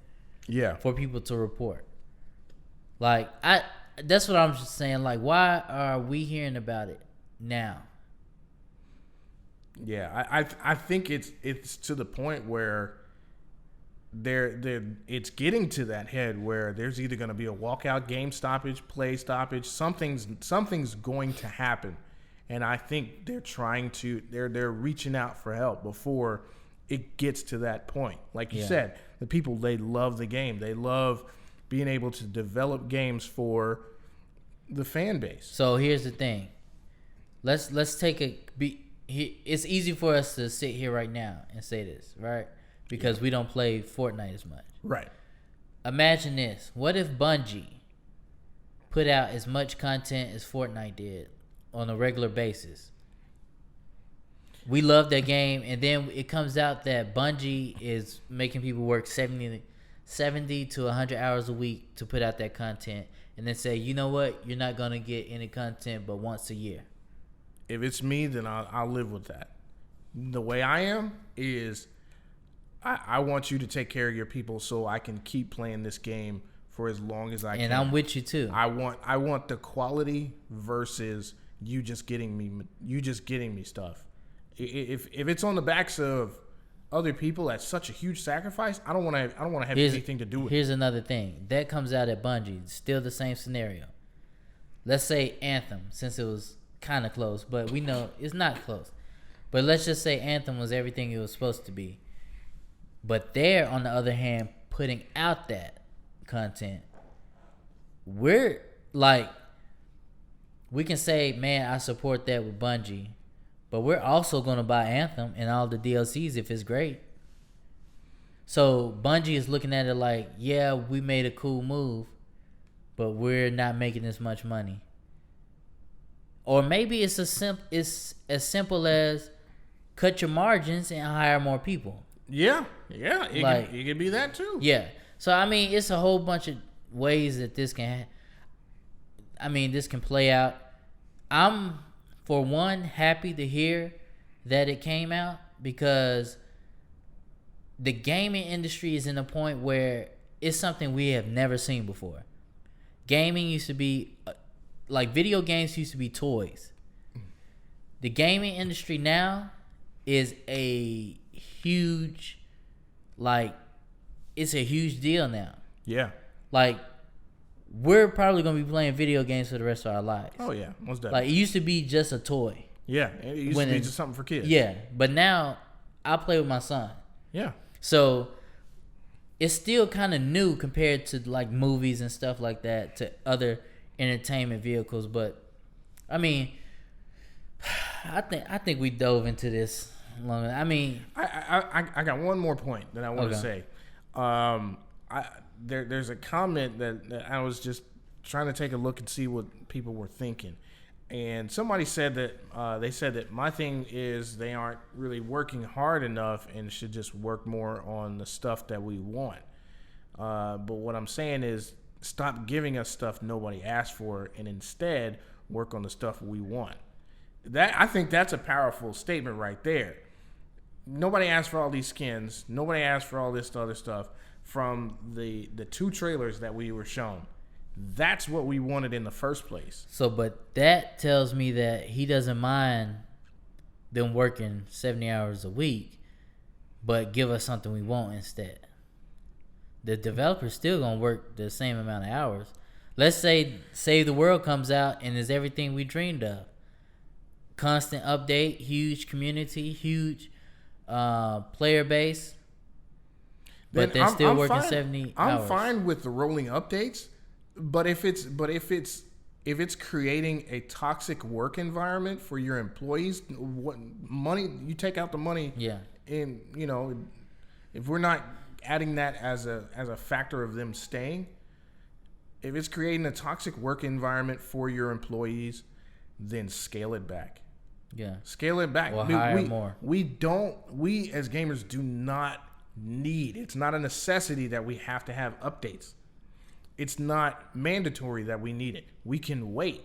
Yeah. for people to report. Like that's what I'm just saying. Like, why are we hearing about it now? Yeah, I think it's to the point where it's getting to that head where there's either going to be a walkout, game stoppage, play stoppage, something's going to happen, and I think they're reaching out for help before it gets to that point. Like you said, the people, they love the game, they love being able to develop games for the fan base. So here's the thing. Let's take it's easy for us to sit here right now and say this, right? Because we don't play Fortnite as much. Right. Imagine this. What if Bungie put out as much content as Fortnite did on a regular basis? We love that game, and then it comes out that Bungie is making people work 70 to 100 hours a week to put out that content, and then say, you know what? You're not going to get any content but once a year. If it's me, then I'll live with that. The way I am is I want you to take care of your people so I can keep playing this game for as long as I can. And I'm with you too. I want the quality versus you just getting me stuff. If it's on the backs of other people, that's such a huge sacrifice. I don't want to have anything to do with it. Here's another thing that comes out at Bungie. Still the same scenario. Let's say Anthem, since it was kind of close, but we know it's not close. But let's just say Anthem was everything it was supposed to be. But they're, on the other hand, putting out that content. We're like, we can say, man, I support that with Bungie, but we're also going to buy Anthem and all the DLCs if it's great. So Bungie is looking at it like, yeah, we made a cool move, but we're not making this much money. Or maybe it's as simple as cut your margins and hire more people. Yeah. It could be that too. Yeah. So I mean, it's a whole bunch of ways that this can play out. I'm, for one, happy to hear that it came out, because the gaming industry is in a point where it's something we have never seen before. Gaming used to be like, video games used to be toys. The gaming industry now is a huge, it's a huge deal now. Yeah. Like, we're probably gonna be playing video games for the rest of our lives. Oh yeah, most definitely. Like, it used to be just a toy. Yeah, it used to be just something for kids. Yeah, but now I play with my son. Yeah. So it's still kind of new compared to like movies and stuff like that, to other entertainment vehicles. But I mean, I think we dove into this long. I mean, I got one more point that I want to say. There's a comment that I was just trying to take a look and see what people were thinking, and somebody said that they said that my thing is they aren't really working hard enough and should just work more on the stuff that we want. But what I'm saying is, stop giving us stuff nobody asked for and instead work on the stuff we want. I think that's a powerful statement right there. Nobody asked for all these skins. Nobody asked for all this other stuff from the 2 trailers that we were shown. That's what we wanted in the first place. so, but that tells me that he doesn't mind them working 70 hours a week, but give us something we want instead. The developer's still gonna work the same amount of hours. Let's say Save the World comes out and is everything we dreamed of. constant update, huge community, huge player base. But they're still working 70 hours. I'm fine with the rolling updates, but if it's creating a toxic work environment for your employees, what money you take out the money? Yeah. And if we're not adding that as a factor of them staying, if it's creating a toxic work environment for your employees, then scale it back. Yeah. Scale it back. Or hire more. We as gamers do not need. It's not a necessity that we have to have updates. It's not mandatory that we need it. We can wait.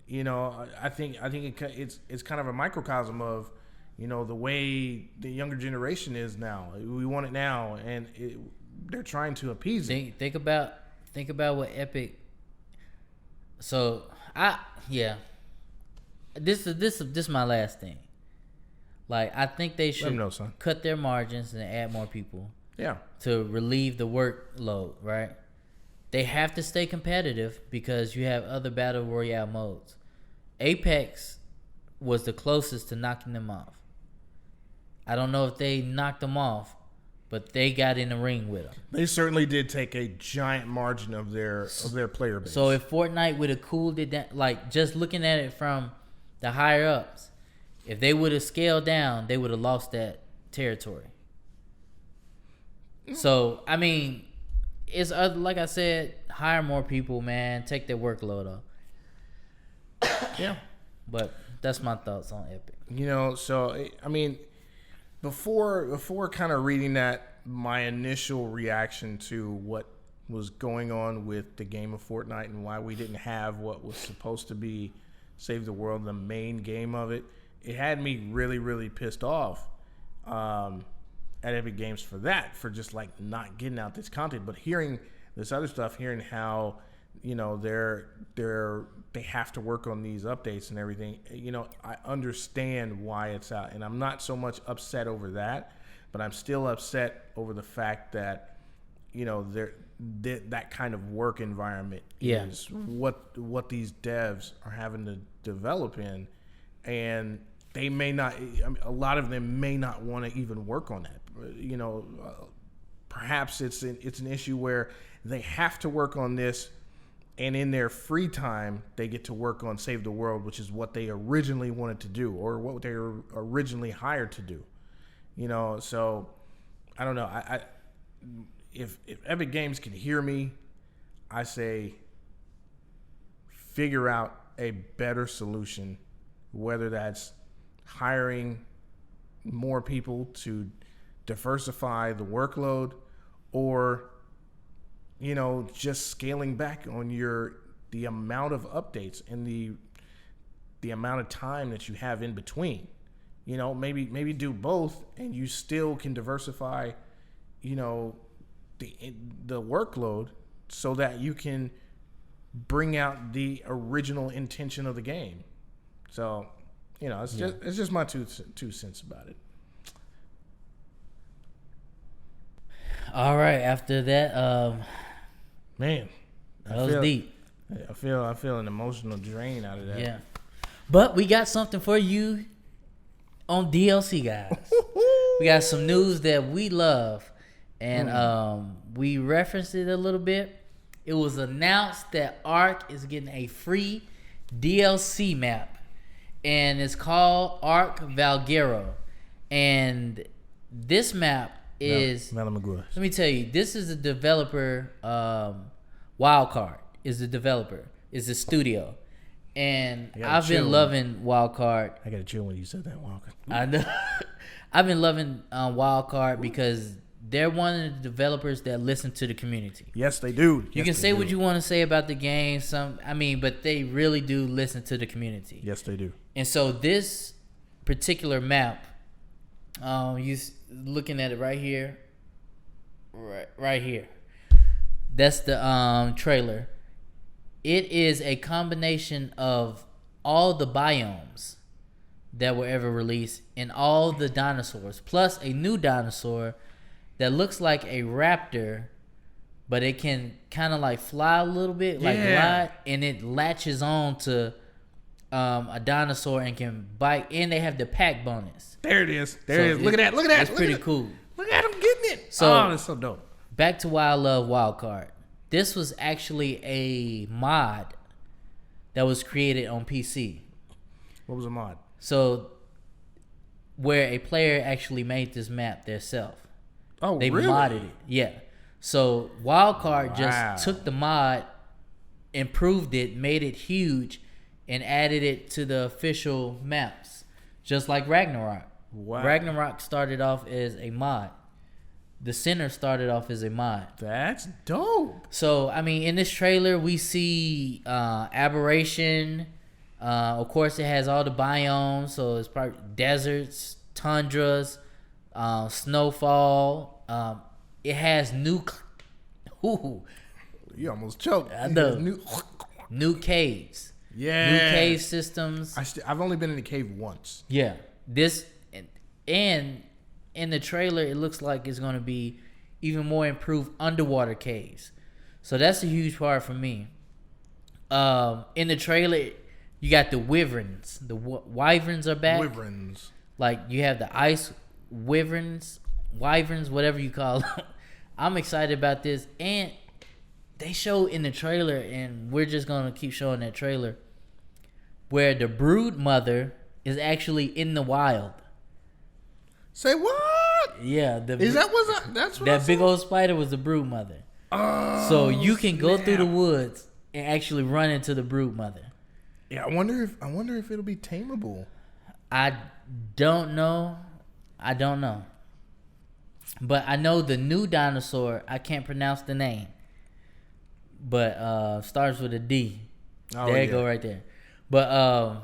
I think it's kind of a microcosm of the way the younger generation is now. We want it now, and they're trying to appease it. Think about what Epic. So this is my last thing. Like, I think they should cut their margins and add more people. Yeah. To relieve the workload, right? They have to stay competitive because you have other battle royale modes. Apex was the closest to knocking them off. I don't know if they knocked them off, but they got in the ring with them. They certainly did take a giant margin of their player base. So if Fortnite would have cooled it down, like just looking at it from the higher ups, if they would have scaled down, they would have lost that territory. So, I mean, it's like I said, hire more people, man. Take their workload off. Yeah. But that's my thoughts on Epic. So, I mean, before kind of reading that, my initial reaction to what was going on with the game of Fortnite and why we didn't have what was supposed to be Save the World, the main game of it, it had me really, really pissed off at Epic Games for just like not getting out this content. But hearing this other stuff, hearing how they have to work on these updates and everything, I understand why it's out, and I'm not so much upset over that, but I'm still upset over the fact that that kind of work environment is what these devs are having to develop in, and they may not. A lot of them may not want to even work on that. Perhaps it's an issue where they have to work on this, and in their free time they get to work on Save the World, which is what they originally wanted to do, or what they were originally hired to do. So I don't know. If Epic Games can hear me, I say figure out a better solution, whether that's hiring more people to diversify the workload, or just scaling back on the amount of updates and the amount of time that you have in between. Maybe do both, and you still can diversify the workload so that you can bring out the original intention of the game. So it's just my two cents about it. All right, after that, man, that was deep. I feel an emotional drain out of that. Yeah, but we got something for you on DLC, guys. We got some news that we love, and we referenced it a little bit. It was announced that Ark is getting a free DLC map, and it's called Ark Valguero. And this map is, let me tell you, this is a developer, Wildcard is the developer, is the studio. And I've been loving Wildcard. I gotta chill when you said that, Wildcard. I know. I've been loving Wildcard because they're one of the developers that listen to the community. Yes, they do. You can say what you want to say about the game, but they really do listen to the community. Yes, they do. And so this particular map, you looking at it right here, right here. That's the trailer. It is a combination of all the biomes that were ever released and all the dinosaurs, plus a new dinosaur that looks like a raptor, but it can kind of like fly a little bit, like glide, and it latches on to a dinosaur and can bite, and they have the pack bonus. There it is. There So it is. Look at that. Look at that. It's Look pretty at it. cool. Look at him getting it. So- Oh, that's so dope. Back to why I love Wildcard. This was actually a mod that was created on PC. What was a mod? So where a player actually made this map themselves. Oh, They really? modded it. Yeah. So Wildcard Wow. just took the mod, improved it, made it huge, and added it to the official maps. Just like Ragnarok. Wow. Ragnarok started off as a mod. The Center started off as a mod. That's dope. So, I mean, in this trailer, we see Aberration. Of course, it has all the biomes. So, it's probably deserts, tundras, snowfall. It has new You almost choked. I know. New- new caves. Yeah. New cave systems. I've only been in the cave once. Yeah. This, and in the trailer, it looks like it's going to be even more improved underwater caves. So that's a huge part for me. In the trailer, you got the wyverns. The wyverns are back. Wyverns. Like you have the ice wyverns, whatever you call them. I'm excited about this, and they show in the trailer, and we're just gonna keep showing that trailer, where the brood mother is actually in the wild. Say what? Yeah, Is that what's that's what I that big saw? old spider was the brood mother. Oh, So you can go through the snap. woods and actually run into the brood mother. Yeah, I wonder if it'll be tameable. I don't know. But I know the new dinosaur, I can't pronounce the name. But starts with a D. Oh, There you yeah. go right there. But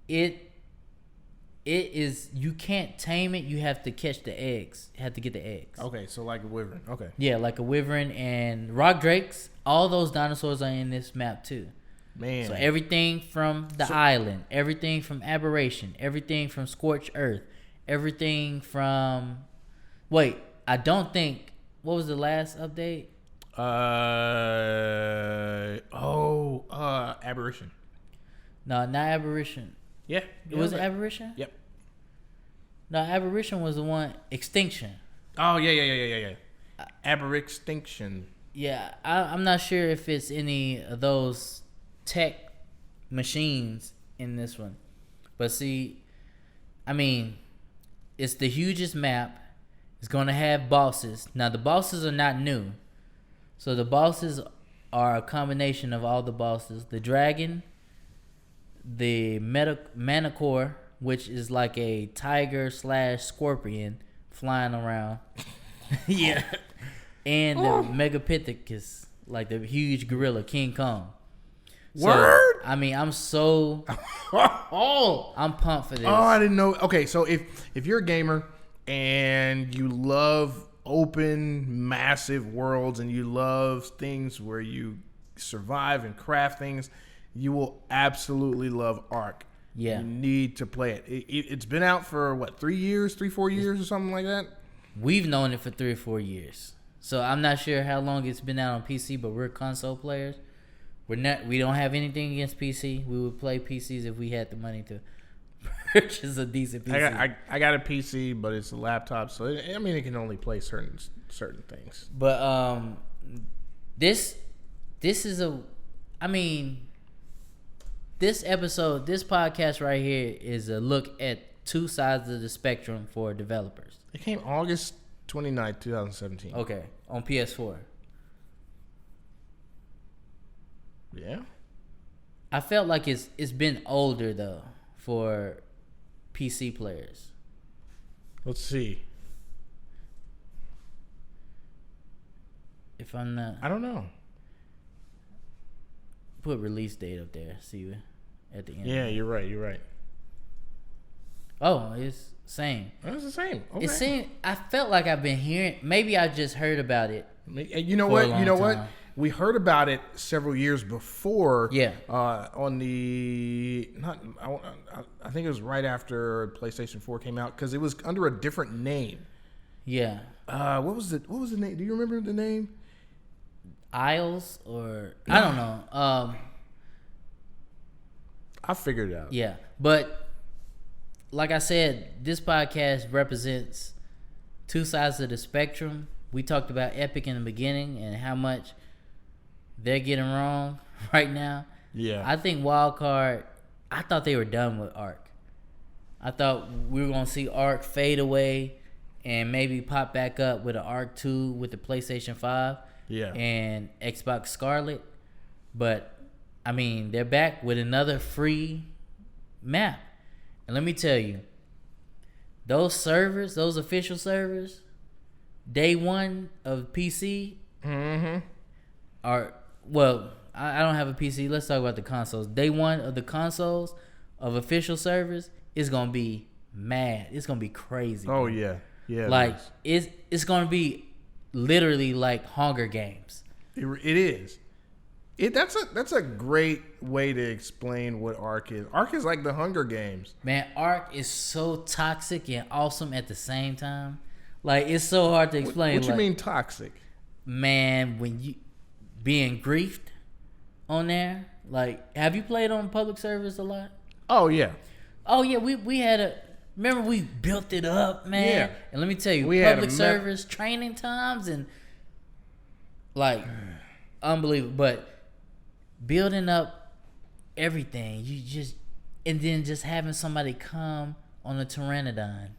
it is, you can't tame it, you have to catch the eggs. You have to get the eggs. Okay, so like a wyvern. Okay. Yeah, like a wyvern and rock drakes. All those dinosaurs are in this map too. Man. So everything from the island, everything from Aberration, everything from Scorched Earth, everything from... Wait, I don't think... What was the last update? Aberration. No, not Aberration. Yeah. It was Aberration? Yep. No, Aberration was the one... Extinction. Oh yeah. Aberextinction. Yeah, I'm not sure if it's any of those tech machines in this one. But see, I mean, it's the hugest map. It's going to have bosses. Now, the bosses are not new. So the bosses are a combination of all the bosses. The dragon, the Manticore, which is like a tiger / scorpion flying around. Yeah. And the Megapithecus, like the huge gorilla, King Kong. So, Word? I mean, I'm pumped for this. Oh, I didn't know. Okay, so if you're a gamer and you love open, massive worlds and you love things where you survive and craft things, you will absolutely love Ark. Yeah. You need to play it. It's been out for, what, 4 years or something like that? We've known it for 3 or 4 years. So I'm not sure how long it's been out on PC, but we're console players. We don't have anything against PC. We would play PCs if we had the money to purchase a decent PC. I got a PC, but it's a laptop, so it can only play certain things. But this is this episode, this podcast right here is a look at two sides of the spectrum for developers. It came August 29th, 2017. Okay, on PS4. Yeah. I felt like it's been older though for PC players. Let's see. If I'm not, I don't know. put release date up there. See at the end. Yeah, you're right. Oh, it's same. That's the same. Okay. It seemed, I felt like I've been hearing. Maybe I just heard about it. You know for a what? You know long what? time. We heard about it several years before. Yeah. On the I think it was right after PlayStation 4 came out because it was under a different name. Yeah, What was the name? Do you remember the name? Isles or I don't know. I figured it out. Yeah, but like I said, this podcast represents two sides of the spectrum. We talked about Epic in the beginning and how much they're getting wrong right now. Yeah. I think Wildcard, I thought they were done with Ark. I thought we were going to see Ark fade away and maybe pop back up with an Ark 2 with the PlayStation 5 and Xbox Scarlet. But, I mean, they're back with another free map. And let me tell you, those servers, those official servers, day one of PC are, well, I don't have a PC. Let's talk about the consoles. Day one of the consoles of official servers is going to be mad. It's going to be crazy. Oh, bro. yeah. Yeah. Like, it's going to be literally like Hunger Games. It is. That's a great way to explain what Ark is. Ark is like the Hunger Games. Man, Ark is so toxic and awesome at the same time. Like, it's so hard to explain. What you like, mean toxic? Man, when you being griefed on there, like, have you played on public service a lot? Oh, yeah. Oh yeah, we had a, remember we built it up, man. Yeah. And let me tell you, We had public a service training times and like unbelievable. But building up everything, you just, and then just having somebody come on a Pteranodon,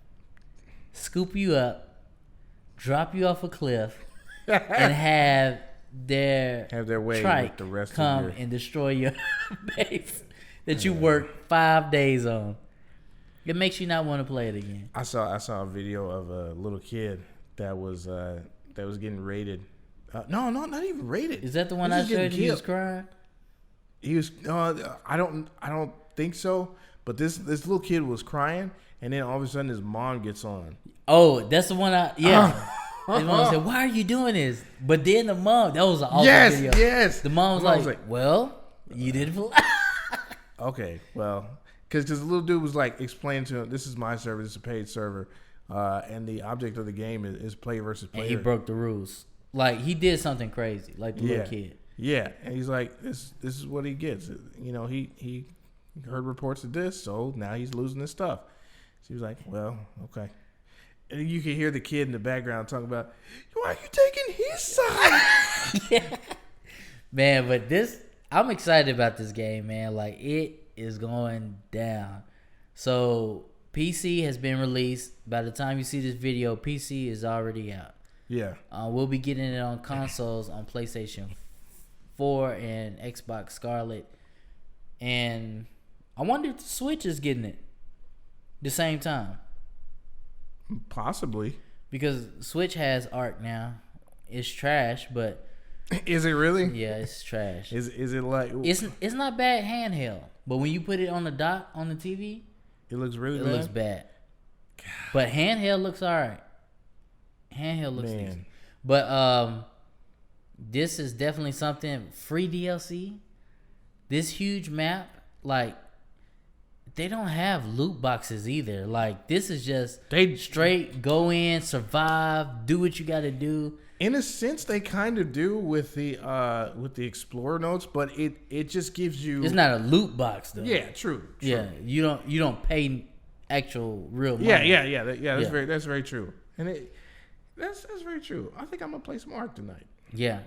scoop you up, drop you off a cliff, and have their way trike with the rest come of your... and destroy your base that you worked 5 days on. It makes you not want to play it again. I saw a video of a little kid that was getting raided. No, not even raided. Is that the one He I was getting showed you? He was killed. crying. He was. I don't think so. But this little kid was crying, and then all of a sudden his mom gets on. Oh, that's the one I, yeah. His mom said, "Why are you doing this?" But then the mom, that was an awesome Yes, video. yes. The mom was The mom was like, like, "Well, you didn't play." Okay, well, because the little dude was like explaining to him, "This is my server. This is a paid server, and the object of the game is player versus player." And he broke the rules. Like, he did something crazy, like the little kid. Yeah, and he's like, "This is what he gets." You know, he heard reports of this, so now he's losing his stuff. So he was like, "Well, okay." And you can hear the kid in the background talking about, "Why are you taking his side?" Man, but this, I'm excited about this game, man. Like, it is going down. So, PC has been released. By the time you see this video, PC is already out. Yeah. We'll be getting it on consoles on PlayStation 4 and Xbox Scarlet. And I wonder if the Switch is getting it the same time. Possibly. Because Switch has Arc now. It's trash, but Is it really? yeah, it's trash. Is it like It's not bad handheld, but when you put it on the dock on the TV, it looks really it bad? looks bad. But handheld looks alright. Handheld looks Man. decent. But this is definitely something. Free DLC. This huge map, like, they don't have loot boxes either. Like, this is just They- straight go in, survive, do what you got to do. In a sense, they kind of do with the Explorer notes, but it just gives you. It's not a loot box though. Yeah, true. Yeah, you don't pay actual real money. Yeah. That's Yeah. that's very true. And that's very true. I think I'm gonna play some Ark tonight. Yeah.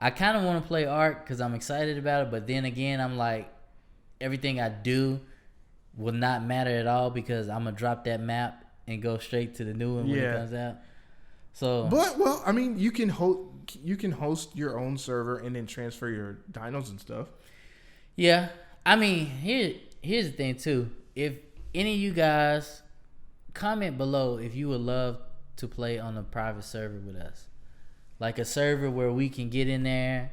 I kind of want to play Ark because I'm excited about it, but then again, I'm like, everything I do will not matter at all because I'm gonna drop that map and go straight to the new one when it Yeah. comes out. So, But I mean, you can host your own server and then transfer your dinos and stuff. yeah, I mean, here's the thing too. If any of you guys comment below if you would love to play on a private server with us, like a server where we can get in there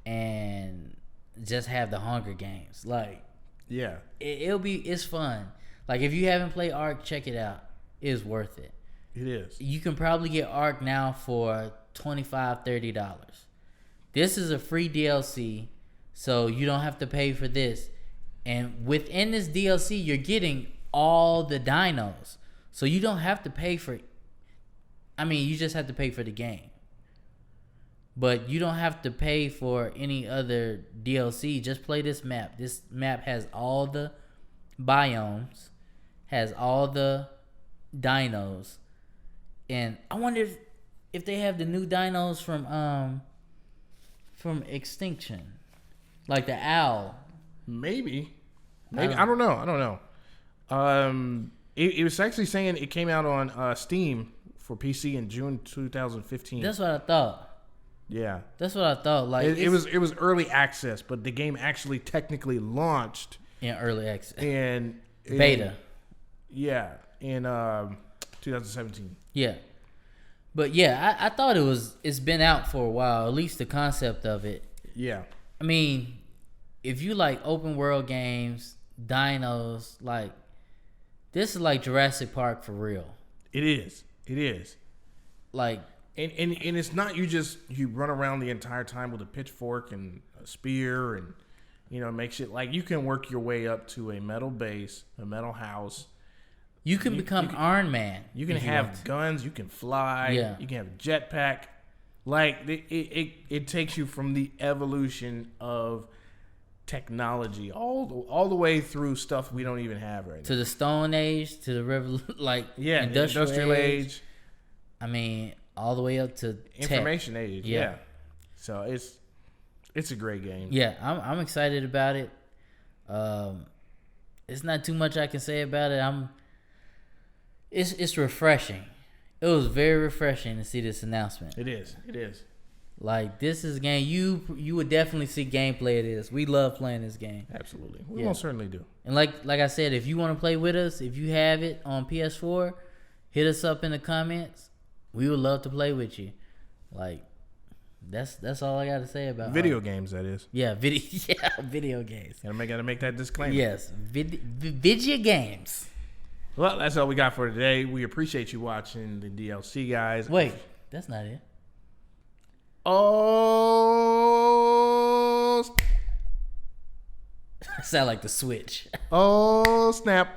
and just have the Hunger Games. Like, Yeah. it's fun. Like, if you haven't played Ark, check it out. It's worth it. It is. You can probably get Ark now for $25-$30. This is a free DLC, so you don't have to pay for this. And within this DLC, you're getting all the dinos. So you don't have to pay for, I mean, you just have to pay for the game. but you don't have to pay for any other DLC. Just play this map. This map has all the biomes, has all the dinos, and I wonder if they have the new dinos from Extinction, like the owl. Maybe. I don't know. It was actually saying it came out on Steam for PC in June 2015. That's what I thought. Yeah. That's what I thought. Like It was early access, but the game actually technically launched in early access, in beta. Yeah, in 2017. Yeah. But yeah, I thought it's been out for a while, at least the concept of it. Yeah. I mean, if you like open world games, dinos, like this is like Jurassic Park for real. It is. Like And it's not you run around the entire time with a pitchfork and a spear and make shit. Like you can work your way up to a metal base, a metal house. you can become Iron Man. You can if have want to. guns. You can fly. Yeah. You can have a jetpack. Like it takes you from the evolution of technology all the way through stuff we don't even have right now. To the Stone Age, to the Yeah, industrial age. I mean, all the way up to Information tech. age. Yeah. Yeah. So it's a great game. Yeah, I'm excited about it. It's not too much I can say about it. It's refreshing. It was very refreshing to see this announcement. It is. Like this is a game you would definitely see gameplay of this. We love playing this game. Absolutely. We Yeah. most certainly do. And like I said, if you want to play with us, if you have it on PS4, hit us up in the comments. We would love to play with you. Like that's all I got to say about Video games, that is. Yeah, video games. Gotta make that disclaimer. Yes, video games. Well, that's all we got for today. We appreciate you watching the DLC, guys. Wait, that's not it. Oh, Sound like the Switch. oh, snap.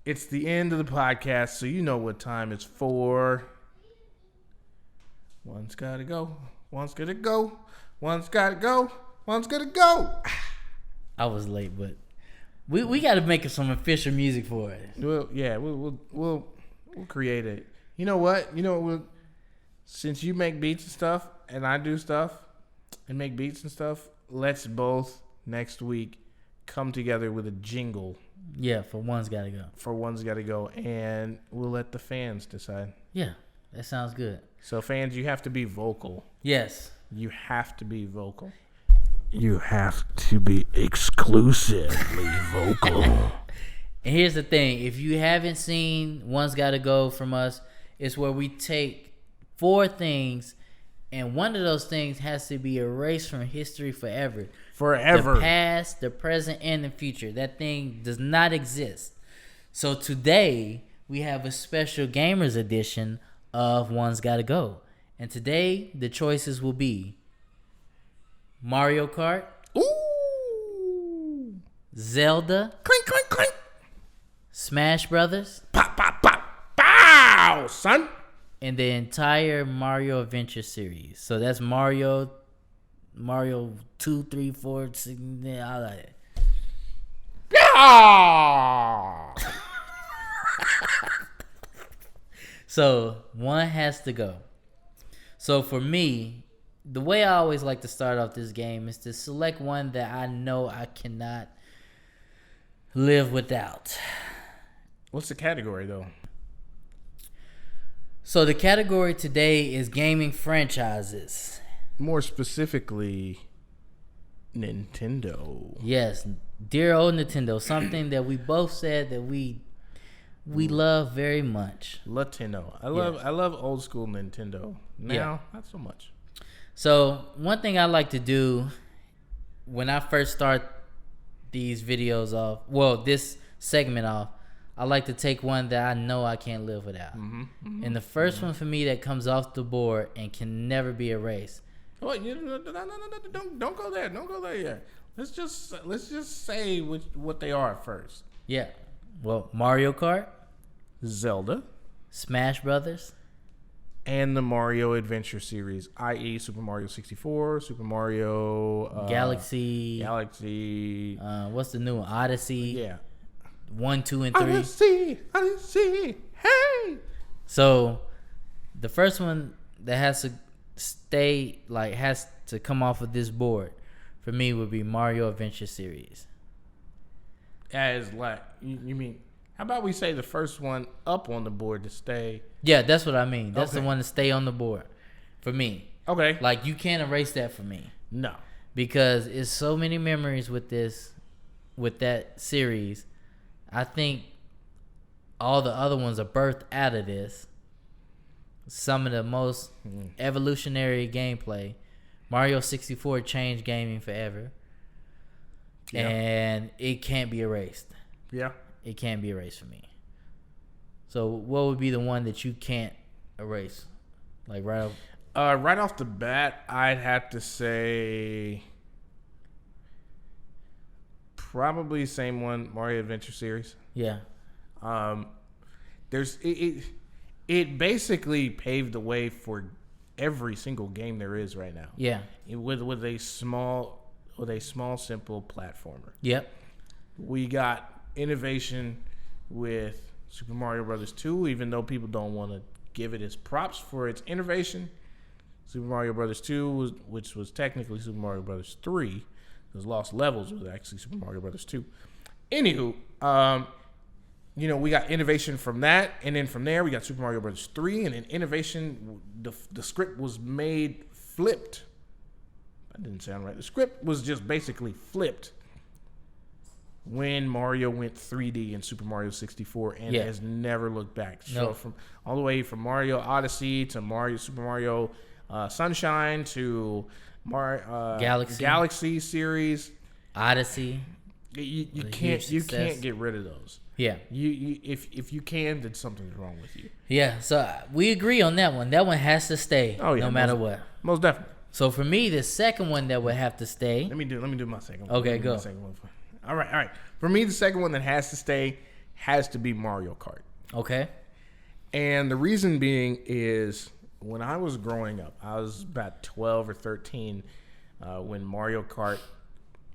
It's the end of the podcast, so you know what time it's for. One's gotta go. One's gotta go. One's gotta go. One's gotta go. I was late, but we got to make some official music for it. Well, yeah, we'll create it. You know what? Since you make beats and stuff, and I do stuff and make beats and stuff, let's both next week come together with a jingle Yeah, for One's Gotta Go. for One's Gotta Go, and we'll let the fans decide. Yeah, that sounds good. So fans, you have to be vocal. Yes. You have to be vocal. You have to be exclusively vocal. And here's the thing. If you haven't seen One's Gotta Go from us, it's where we take 4 things, and one of those things has to be erased from history forever. Forever. The past, the present, and the future. That thing does not exist. So today, we have a special gamers edition of One's Gotta Go. And today, the choices will be Mario Kart, Ooh. Zelda, Clink, clink, clink. Smash Brothers, Pop, pop, pop. Bow, son. and the entire Mario Adventure series. So that's Mario 2, 3, 4, 6, all that. Yeah. So one has to go. So for me, the way I always like to start off this game is to select one that I know I cannot live without. What's the category, though? So the category today is gaming franchises. More specifically, Nintendo. Yes, dear old Nintendo, something that we both said that we love very much. Latino. I love old school Nintendo. Now, not so much. So one thing I like to do when I first start these videos off, this segment off, I like to take one that I know I can't live without. And the first one for me that comes off the board and can never be erased. Oh, no, don't go there. Don't go there yet. Let's just say what they are first. Yeah. Well, Mario Kart, Zelda, Smash Brothers, and the Mario Adventure series, i.e., Super Mario 64, Super Mario Galaxy. What's the new one? Odyssey. Yeah. 1, 2, and 3. Odyssey. Hey. So the first one that has to stay, like, has to come off of this board for me would be Mario Adventure series. As like you mean? How about we say the first one up on the board to stay? Yeah, that's what I mean. That's the Okay. one to stay on the board for me. Okay. Like, you can't erase that for me No. because it's so many memories with that series. I think all the other ones are birthed out of this. Some of the most evolutionary gameplay. Mario 64 changed gaming forever. Yeah. And it can't be erased. Yeah. It can't be erased for me. So what would be the one that you can't erase? Like right off. Right off the bat, I'd have to say probably same one, Mario Adventure series. Yeah. There's it basically paved the way for every single game there is right now. Yeah. With a small simple platformer. Yep. We got innovation with Super Mario Brothers 2, even though people don't want to give it its props for its innovation. Super Mario Brothers 2, which was technically Super Mario Brothers 3, because Lost Levels was actually Super Mario Brothers 2. Anywho, we got innovation from that, and then from there we got Super Mario Brothers 3, and then innovation, the script was made flipped. That didn't sound right. The script was just basically flipped when Mario went 3D in Super Mario 64 and has never looked back. So No. from all the way from Mario Odyssey to Super Mario Sunshine to Galaxy series, Odyssey. you A can't huge success. get rid of those. Yeah. If you can, then something's wrong with you. Yeah. So we agree on that one. That one has to stay. Oh yeah, no matter what. Most definitely. So for me, the second one that would have to stay. Let me do my second one. Okay, Let me do go. my second one. All right. For me, the second one that has to stay has to be Mario Kart. Okay. And the reason being is when I was growing up, I was about 12 or 13 when Mario Kart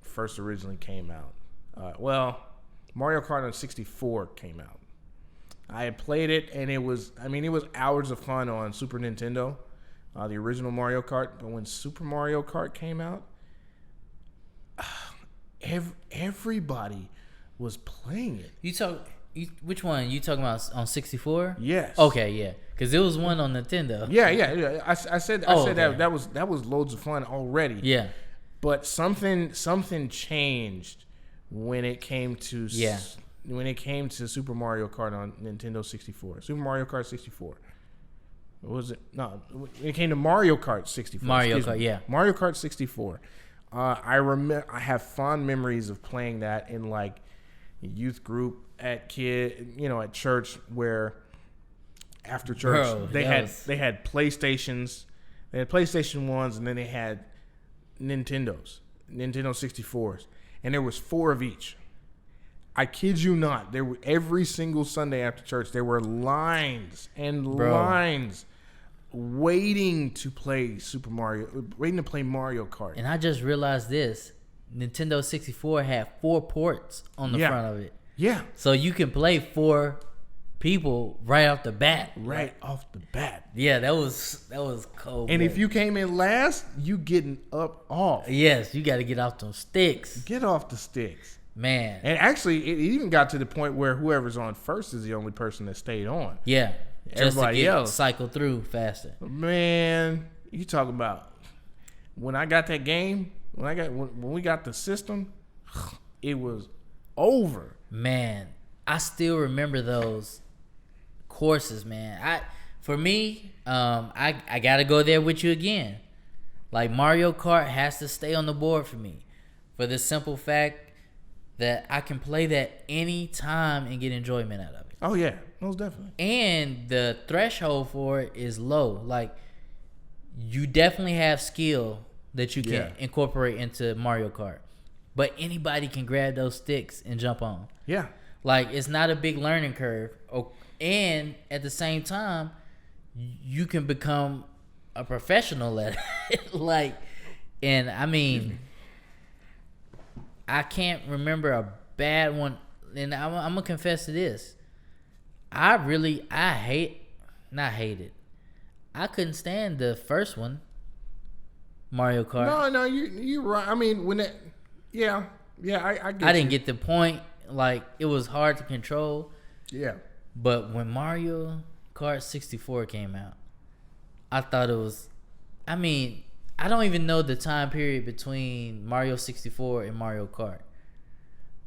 first originally came out. Mario Kart on 64 came out. I had played it, and it was hours of fun on Super Nintendo, the original Mario Kart. But when Super Mario Kart came out, everybody was playing it. Which one you talking about on 64? Yes. Okay, yeah, because there was one on Nintendo. Yeah. I said okay. that was loads of fun already. Yeah. But something changed when it came to Super Mario Kart on Nintendo 64. Super Mario Kart 64. What was it? No, when it came to Mario Kart 64. Mario excuse Kart, me. yeah. Mario Kart 64. I have fond memories of playing that in like a youth group at church, where after church Bro, they had PlayStations. They had PlayStation 1s, and then they had Nintendo 64s, and there was 4 of each. I kid you not, there were every single Sunday after church there were lines and lines waiting to play Mario Kart. And I just realized this: Nintendo 64 had 4 ports on the front of it, Yeah, so you can play 4 people right off the bat. right off the bat. Yeah, that was cold. And bro. if you came in last, you getting up off. yes, you got to get off those sticks, Get off the sticks. man. And actually, it even got to the point where whoever's on first is the only person that stayed on. Yeah, just Everybody to get else. cycle through faster. Man, you talk about when I got that game, when we got the system, it was over. Man, I still remember those courses, man. I gotta go there with you again. Like, Mario Kart has to stay on the board for me, for the simple fact that I can play that any time and get enjoyment out of it. Oh yeah, most definitely. And the threshold for it is low. Like, you definitely have skill that you can Yeah. incorporate into Mario Kart, but anybody can grab those sticks and jump on. Yeah, Like, it's not a big learning curve. And at the same time, you can become a professional at it. Like, and I mean, I can't remember a bad one. And I'm gonna confess to this. I hated. I couldn't stand the first one, Mario Kart. No, you're right. I mean, when it, I get I didn't you. get the point. Like, it was hard to control. Yeah. But when Mario Kart 64 came out, I thought it was. I mean, I don't even know the time period between Mario 64 and Mario Kart.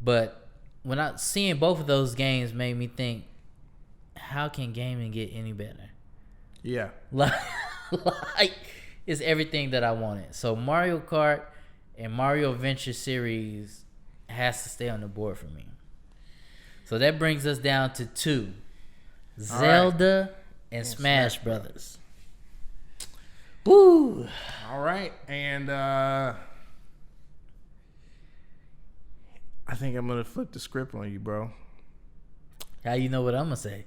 But when I seeing both of those games made me think, how can gaming get any better? Yeah. Like it's everything that I wanted. So Mario Kart and Mario Adventure series has to stay on the board for me. So that brings us down to 2. Zelda and Smash Brothers. Woo! All right, and I think I'm gonna flip the script on you, bro. How you know what I'm gonna say?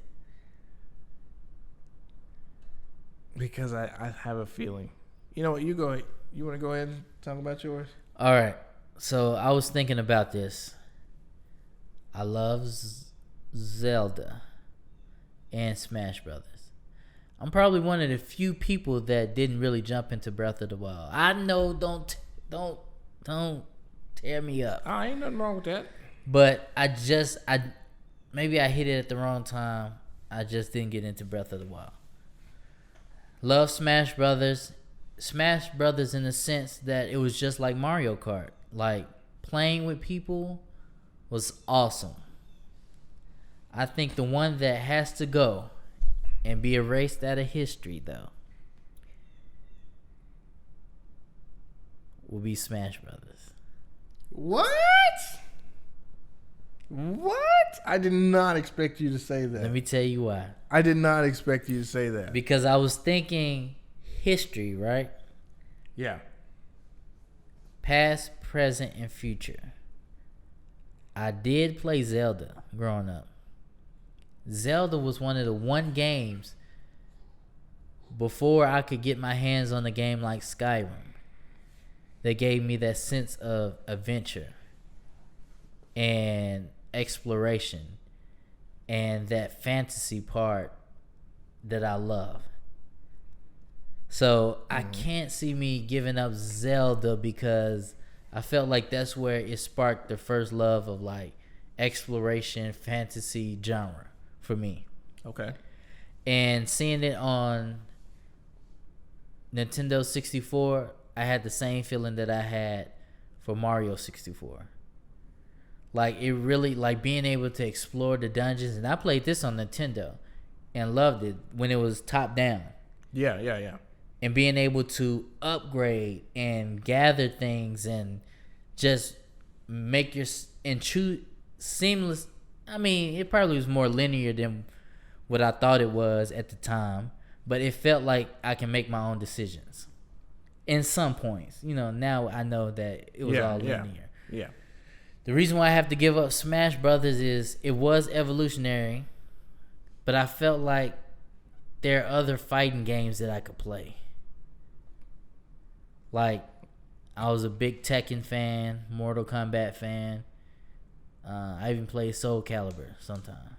Because I have a feeling. You know what? You go. You want to go ahead and talk about yours? All right. So I was thinking about this. I love Zelda and Smash Brothers. I'm probably one of the few people that didn't really jump into Breath of the Wild. I know, don't tear me up. Oh, ain't nothing wrong with that. But maybe I hit it at the wrong time. I just didn't get into Breath of the Wild. Love Smash Brothers. Smash Brothers in the sense that it was just like Mario Kart. Like, playing with people was awesome. I think the one that has to go and be erased out of history, though, will be Smash Brothers. What? I did not expect you to say that. Let me tell you why. I did not expect you to say that. Because I was thinking history, right? Yeah. Past, present, and future. I did play Zelda growing up. Zelda was one of the one games before I could get my hands on a game like Skyrim that gave me that sense of adventure and exploration and that fantasy part that I love. So I can't see me giving up Zelda because I felt like that's where it sparked the first love of like exploration, fantasy genre for me. Okay. And seeing it on Nintendo 64, I had the same feeling that I had for Mario 64. Like, it really, like, being able to explore the dungeons. And I played this on Nintendo and loved it when it was top down. Yeah. And being able to upgrade and gather things and just make your and choose seamless. I mean, it probably was more linear than what I thought it was at the time, but it felt like I can make my own decisions in some points. You know, now I know that it was all linear. Yeah. The reason why I have to give up Smash Brothers is it was evolutionary, but I felt like there are other fighting games that I could play. Like, I was a big Tekken fan, Mortal Kombat fan. I even played Soul Calibur sometime.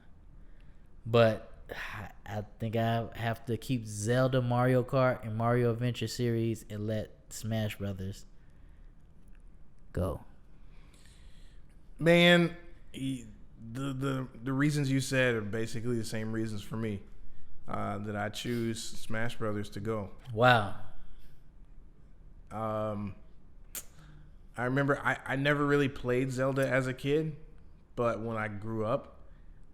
But I think I have to keep Zelda, Mario Kart, and Mario Adventure series and let Smash Brothers go. Man, the reasons you said are basically the same reasons for me that I choose Smash Brothers to go. Wow. I remember I never really played Zelda as a kid, but when I grew up,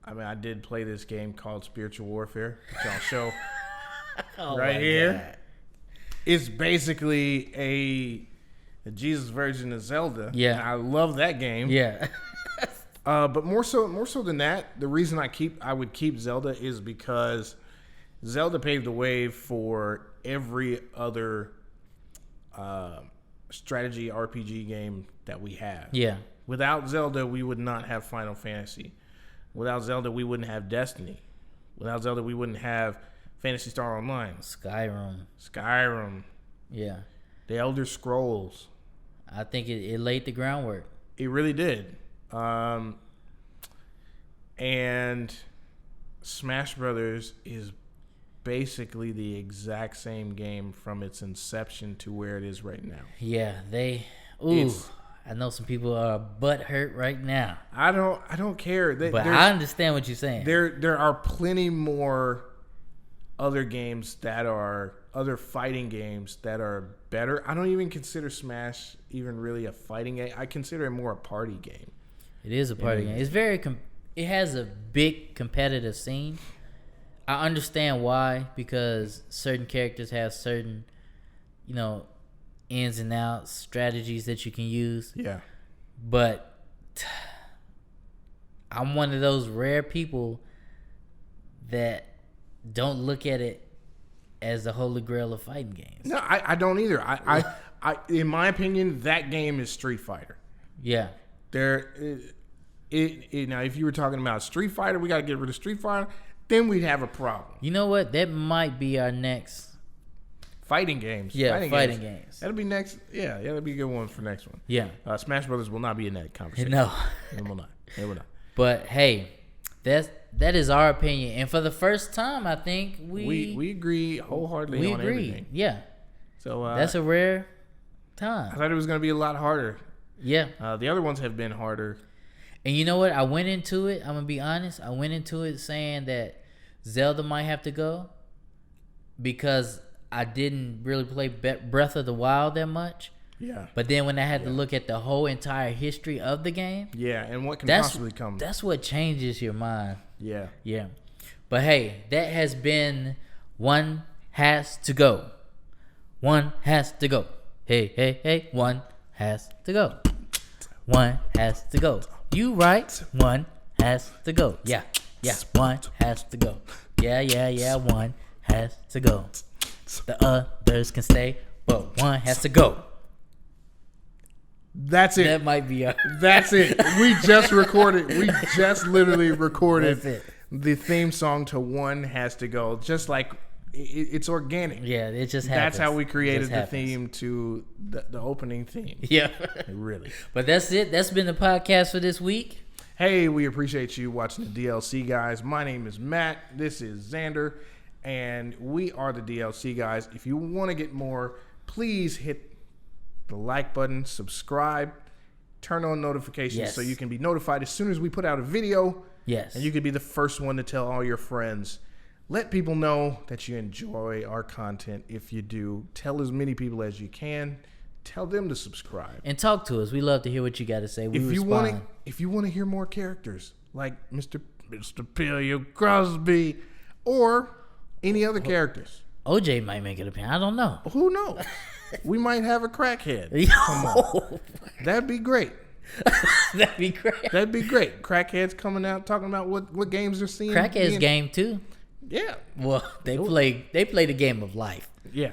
I mean, I did play this game called Spiritual Warfare, which I'll show right here. God. It's basically a Jesus version of Zelda. Yeah. And I love that game. Yeah. But more so than that, the reason I would keep Zelda is because Zelda paved the way for every other strategy RPG game that we have. Yeah. Without Zelda, we would not have Final Fantasy. Without Zelda, we wouldn't have Destiny. Without Zelda, we wouldn't have Phantasy Star Online, Skyrim, Yeah. The Elder Scrolls. I think it laid the groundwork. It really did. And Smash Brothers is basically the exact same game from its inception to where it is right now. Yeah, It's- I know some people are butt hurt right now. I don't care. But I understand what you're saying. There are plenty more other games that are other fighting games that are better. I don't even consider Smash even really a fighting game. I consider it more a party game. It is a party game. It's very it has a big competitive scene. I understand why, because certain characters have certain, ins and outs, strategies that you can use. Yeah. But I'm one of those rare people that don't look at it as the holy grail of fighting games. No, I don't either. I in my opinion, that game is Street Fighter. Yeah. Now, if you were talking about Street Fighter, we got to get rid of Street Fighter, then we'd have a problem. You know what? That might be our next. Fighting games. Yeah, fighting games. That'll be next. Yeah, that'll be a good one for next one. Yeah. Smash Brothers will not be in that conversation. No. It will not. It will not. But hey, that is our opinion, and for the first time, I think We agree wholeheartedly on everything. Yeah. So That's a rare I time. thought it was going to be a lot harder. Yeah. The other ones have been harder. And you know what? I went into it, I'm going to be honest, I went into it saying that Zelda might have to go because I didn't really play Breath of the Wild that much. Yeah. But then when I had to look at the whole entire history of the game, Yeah, and what can that's possibly come. that's what changes your mind. Yeah. Yeah. But hey, that has been One Has to Go. One has to go. Hey, hey, hey. One has to go. One has to go. You right. One has to go. Yeah. Yeah. One has to go. Yeah, yeah, yeah. One has to go. The others can stay, but one has to go. That's it. That might be That's it. We just recorded. We just literally recorded That's it. the theme song to One Has to Go. Just like it's organic. Yeah, it just happens. That's how we It created just the happens. theme to the opening theme. Yeah. Really. But that's it. That's been the podcast for this week. Hey, we appreciate you watching the DLC guys. My name is Matt. This is Xander. And we are the DLC guys. If you want to get more, please hit the like button, subscribe, turn on notifications so you can be notified as soon as we put out a video. Yes. And you can be the first one to tell all your friends. Let people know that you enjoy our content. If you do, tell as many people as you can. Tell them to subscribe. And talk to us. We love to hear what you got to say. We If you respond. want to hear more characters like Mr. Pilliam Crosby or any other characters, OJ might make it appearance. I don't know. who knows? We might have a crackhead. Yo, That'd be great. that'd be great. That'd be great. Crackheads coming out talking about what games they're seeing. Crackheads being- game too. Yeah. Well, they play the game of life. Yeah.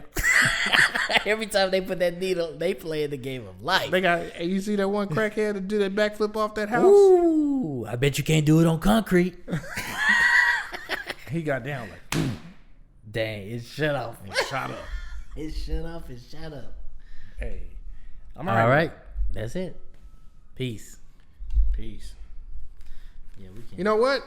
Every time they put that needle, they play the game of life. They got. Hey, you see that one crackhead that did that backflip off that house? Ooh, I bet you can't do it on concrete. He got down like boom, Dang, it shut off. and shot up. It shut off. It shut up. Hey. I'm All right, that's it. Peace. Peace. Yeah, we can. You know what?